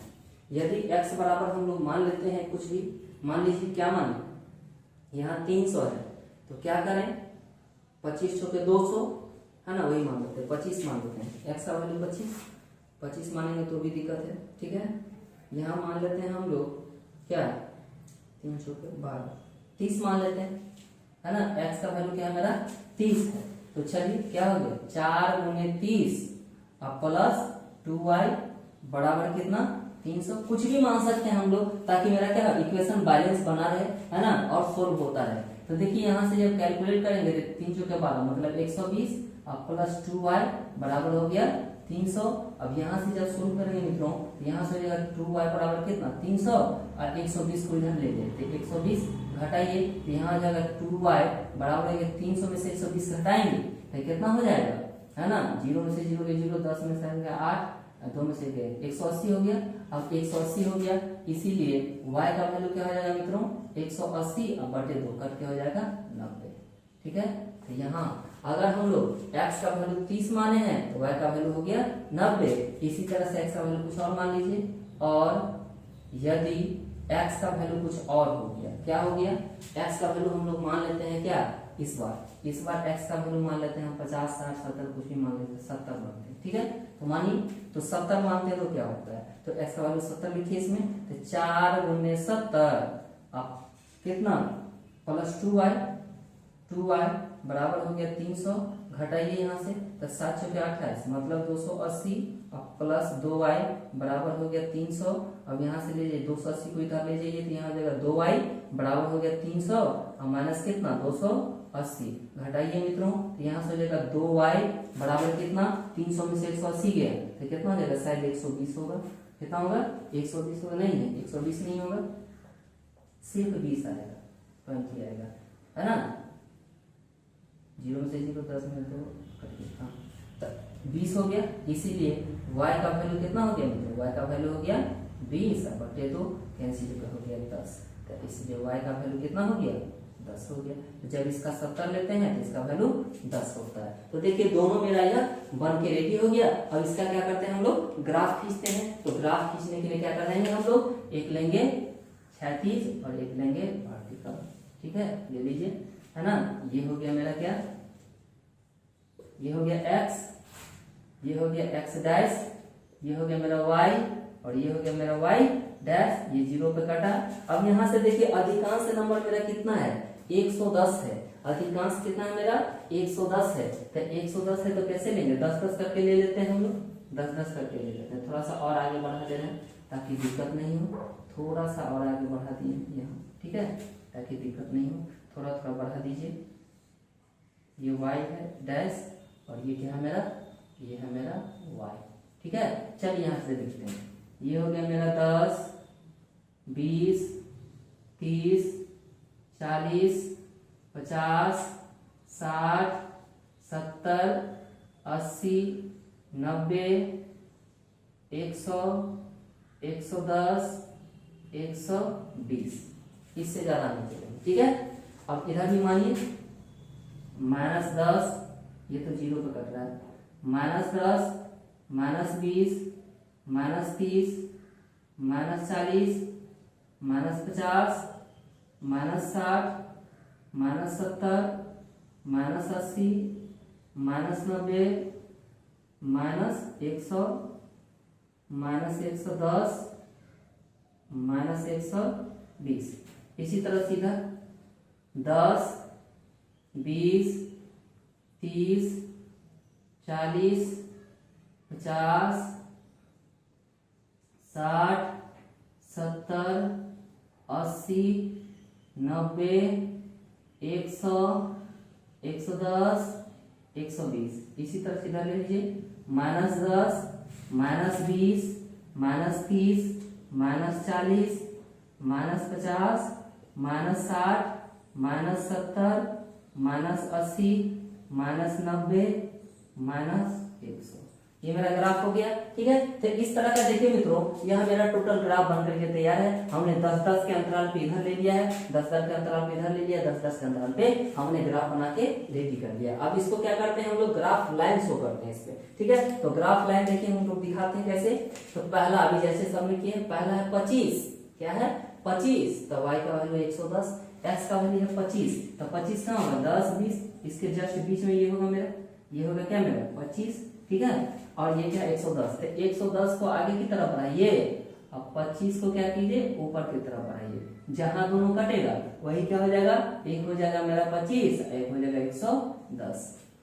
यदि x बराबर हम लोग मान लेते हैं कुछ भी, मान लीजिए क्या माने यहाँ 300 है तो क्या करें 25 के 200 है ना, वही मान लेते हैं 25 मान लेते हैं, x का वैल्यू 25 मानेंगे तो भी दिक्कत है, ठीक है। यहाँ मान लेते हैं हम लोग क्या 300 के 12 30 मान लेते हैं, है ना, x का वैल्यू क्या है मेरा 30 है। तो चलिए क्या हो गया 4 गुने 30 और प्लस 2y बराबर कितना 300, कुछ भी मान सकते हैं हम लोग ताकि मेरा क्या इक्वेशन बैलेंस बना रहे, है ना, और सोल्व होता रहे। तो देखिए यहाँ से जब कैलकुलेट करेंगे तो 300 के 12 मतलब 120 और प्लस 2y बराबर हो गया 300। अब यहाँ से जब सोल्व करेंगे मित्रों यहाँ से हो जाएगा 2y बराबर कितना 300 और 120 को इधर ले लेते 120 घटाइए तो यहाँ आ जाएगा 2y बराबर है 300 में से 120 घटाएंगे तो कितना हो जाएगा, है ना, 0 में से 0 के 0, 10 में से 8, 2 में से 180 हो गया। अब 180 हो गया, इसीलिए y का वैल्यू क्या हो जाएगा मित्रों 180 और बटे 2 करके हो जाएगा 90, ठीक है। तो यहाँ अगर हम लोग x का वैल्यू 30 माने हैं तो y का वैल्यू हो गया 90, इसी तरह से x का वैल्यू कुछ और मान लीजिए, और यदि x का वैल्यू कुछ और हो गया, क्या हो गया x का वैल्यू हम लोग मान लेते हैं क्या इस बार x का वैल्यू मान लेते हैं हम 50, 60, 70 कुछ भी मान लेते हैं, 70 मानते हैं, ठीक है। तो मानिए तो 70 मानते हैं तो क्या होता है, तो x का वैल्यू 70 लिखिए इसमें, तो 4 गुने 70 अब कितना प्लस 2y बराबर हो गया 300, घटाइए यहाँ से, तो 7 चौके 28 मतलब 280, अब प्लस 2y बराबर हो गया 300, अब यहाँ से ले जाइए 280 को इधर ले जाइए तो यहाँ हो जाएगा 2y बराबर हो गया 300 और माइनस कितना 280, घटाइए मित्रों तो यहाँ से हो जाएगा 2y बराबर कितना 300 में से 180 गया तो कितना हो जाएगा, शायद 120 होगा, कितना होगा 120 होगा, नहीं है 120 नहीं होगा, सिर्फ 20 आएगा, 20 आएगा, है ना, 0 में से 0 10 में तो कट गया, हाँ तो 20 हो गया, इसीलिए y का वैल्यू कितना हो गया मित्रों, y का वैल्यू हो गया 20 बटे 2 कैंसिल हो गया 10, तो इसलिए y का वैल्यू कितना हो गया 10 हो गया। तो जब इसका 70 लेते हैं तो इसका वैल्यू 10 होता है। तो देखिए दोनों मेरा यह बन के रेडी हो गया। अब इसका क्या करते हैं हम लोग, ग्राफ खींचते हैं। तो ग्राफ खींचने के लिए क्या करेंगे हम लोग, एक लेंगे क्षैतिज और एक लेंगे वर्टिकल, ठीक है, ले लीजिए, है ना। ये हो गया मेरा क्या, ये हो गया x, ये हो गया x डैश, ये हो गया मेरा y और ये हो गया मेरा y डैश, ये 0 पे कटा। अब यहाँ से देखिए अधिकांश नंबर मेरा कितना है 110 है, अधिकांश कितना है मेरा 110 है, तो 110 है तो कैसे लेंगे 10-10 करके ले लेते हैं हम लोग, 10-10 करके ले लेते हैं। थोड़ा सा और आगे बढ़ा दे रहे हैं ताकि दिक्कत नहीं हो, थोड़ा सा और आगे बढ़ा दिए यहाँ, ठीक है, ताकि दिक्कत नहीं हो, थोड़ा थोड़ा बढ़ा दीजिए। ये y है डैश और ये क्या है मेरा, ये है मेरा y, ठीक है। चलिए यहाँ से देखते हैं, ये हो गया मेरा 10, 20, 30, 40, 50, 60, 70, 80, 90, 100, 110, 120, इससे ज्यादा नहीं चलेंगे, ठीक है। अब इधर भी मानिए -10, ये तो 0 पे कट रहा है, -10, -20, -30, -40, -50, -60, -70, -80, -90, -100, -110, -120। इसी तरह सीधा 10, 20, 30, 40, 50, 60, 70, 80, 90, 100, 110, 120। इसी तरह सीधा ले लीजिए -10, -20, -30, -40, -50, -60, -70, -80, -90, -100। ये मेरा ग्राफ हो गया, ठीक है। तो इस तरह का देखिए मित्रों, यह मेरा टोटल ग्राफ बन करके तैयार है। हमने 10-10 के अंतराल पे इधर ले लिया है, 10-10 के अंतराल पे इधर ले लिया, 10-10 के अंतराल पे हमने ग्राफ बना के रेडी कर लिया। अब इसको क्या करते हैं हम लोग, ग्राफ लाइन शो करते हैं इस पे, ठीक है। तो ग्राफ लाइन देखिए हम लोग दिखाते हैं कैसे। तो पहला अभी जैसे सबमिट किए, पहला है 25, क्या है 25, तो y का वैल्यू 110, x का वैल्यू है 25, तो 25 कहाँ होगा 10, 20, इसके जस्ट बीच में ये होगा मेरा, ये होगा क्या मेरा 25, ठीक है। और ये क्या 110, तो 110 को आगे की तरफ बढ़ाइए, अब 25 को क्या कीजिए ऊपर की तरफ बढ़ाइए, जहां दोनों कटेगा वही क्या हो जाएगा, एक हो जाएगा मेरा 25, एक हो जाएगा 110।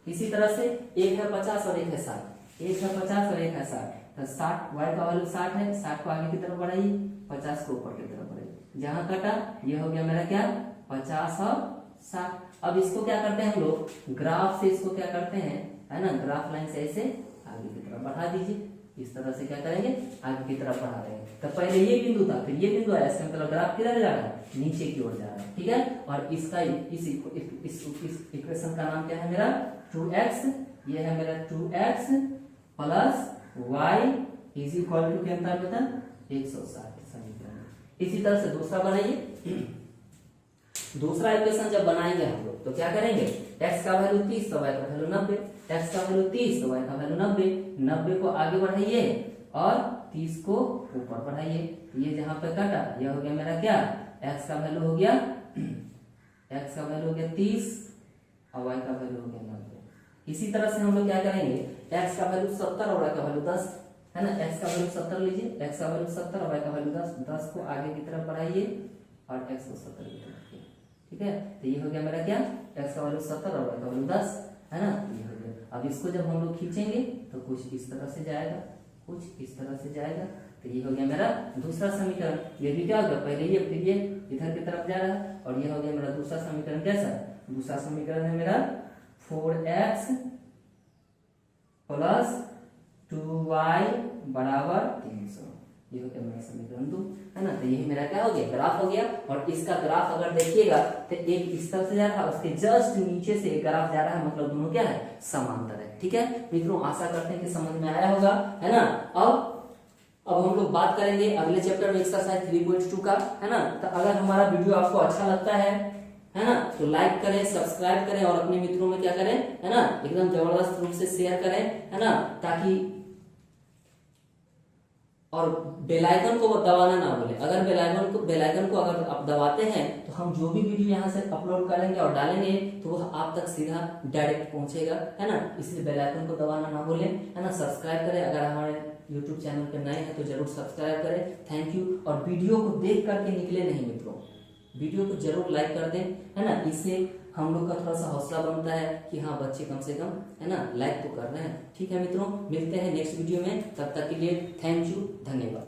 इसी तरह से एक है 50 और एक है 60, एक है 50 और एक है 60, तो 60 y का वैल्यू 60 है, 60 को आगे की तरफ बढ़ाइए, 50 को ऊपर की तरफ बढ़ाइए, जहां कटा ये हो गया मेरा क्या 50 और 60। अब इसको क्या करते हैं हम लोग, ग्राफ से इसको क्या करते हैं, है ना, ग्राफ लाइन से ऐसे आगे की तरफ बढ़ा दीजिए। इस तरह से क्या करेंगे, आगे की तरफ बढ़ा रहे हैं। तो पहले ये बिंदु था, फिर ये बिंदु आया, इसका मतलब ग्राफ किधर जा रहा है, नीचे की ओर जा रहा है, ठीक है। और इसका इस इक्वेशन का नाम क्या है मेरा 2x, ये है मेरा 2x plus y is equal to क्या था बेटा 160 समीकरण। इसी तरह से दूसरा बनाइए। दूसरा इक्वेशन जब बनाएंगे हम लोग तो क्या करेंगे, x का वैल्यू 30 तो y का वैल्यू 90, x का वैल्यू 30 तो y का वैल्यू 90, 90 को आगे बढ़ाइए और 30 को ऊपर बढ़ाइए। ये जहां पे कटा ये हो गया मेरा क्या, x का वैल्यू हो गया, x का वैल्यू हो गया 30, और y का वैल्यू हो गया 90। इसी तरह से हम लोग क्या करेंगे, x का वैल्यू 70 और y का वैल्यू 10 है ना। x का वैल्यू 70 लीजिए, x का वैल्यू 70 और y का वैल्यू 10, 10 को आगे की तरफ बढ़ाइए और x को 70 की तरफ रखिए। ठीक है, तो ये हो गया मेरा क्या, x का वैल्यू 70 और y का वैल्यू 10 है ना, ये हो गया। अब इसको जब हम लोग खींचेंगे तो कुछ इस तरह से जाएगा, कुछ इस तरह से जाएगा, तो ये हो गया मेरा दूसरा समीकरण। ये भी क्या हो गया, पहले ये फिर ये इधर की तरफ जा रहा है और ये हो गया मेरा दूसरा समीकरण। कैसा, दूसरा समीकरण है मेरा 4x प्लस 2y बराबर 300। ये हो गया मेरा समीकरण 2 है ना। तो यही मेरा क्या हो गया, ग्राफ हो गया। और इसका ग्राफ अगर देखिएगा तो एक इस तरफ से जा रहा है, उसके जस्ट नीचे से एक ग्राफ जा रहा है, मतलब दोनों क्या है, समांतर है। ठीक है मित्रों, आशा करते हैं कि समझ में आया होगा, है ना। अब हम लोग बात करेंगे अगले चैप्टर में एक्सरसाइज 3.2 का, है ना। तो अगर हमारा वीडियो आपको अच्छा लगता है ना, तो लाइक करें, सब्सक्राइब करें और अपने मित्रों में क्या करें, है ना, एकदम जबरदस्त रूप से शेयर करें, है ना, ताकि, और बेल आइकन को दबाना ना भूलें। अगर बेल आइकन को अगर आप दबाते हैं तो हम जो भी वीडियो यहाँ से अपलोड करेंगे और डालेंगे तो वह आप तक सीधा डायरेक्ट पहुंचेगा, है ना। इसलिए बेल आइकन को दबाना ना भूलें, है ना। सब्सक्राइब करें, अगर हमारे YouTube चैनल पे नए हैं तो जरूर सब्सक्राइब करें। Thank you. और वीडियो को देख करके निकले नहीं मित्रों, वीडियो को जरूर लाइक कर दें, है ना। इससे हम लोग का थोड़ा सा हौसला बनता है कि हाँ बच्चे कम से कम, है ना, लाइक तो कर रहे हैं। ठीक है मित्रों, मिलते हैं नेक्स्ट वीडियो में, तब तक के लिए थैंक यू, धन्यवाद।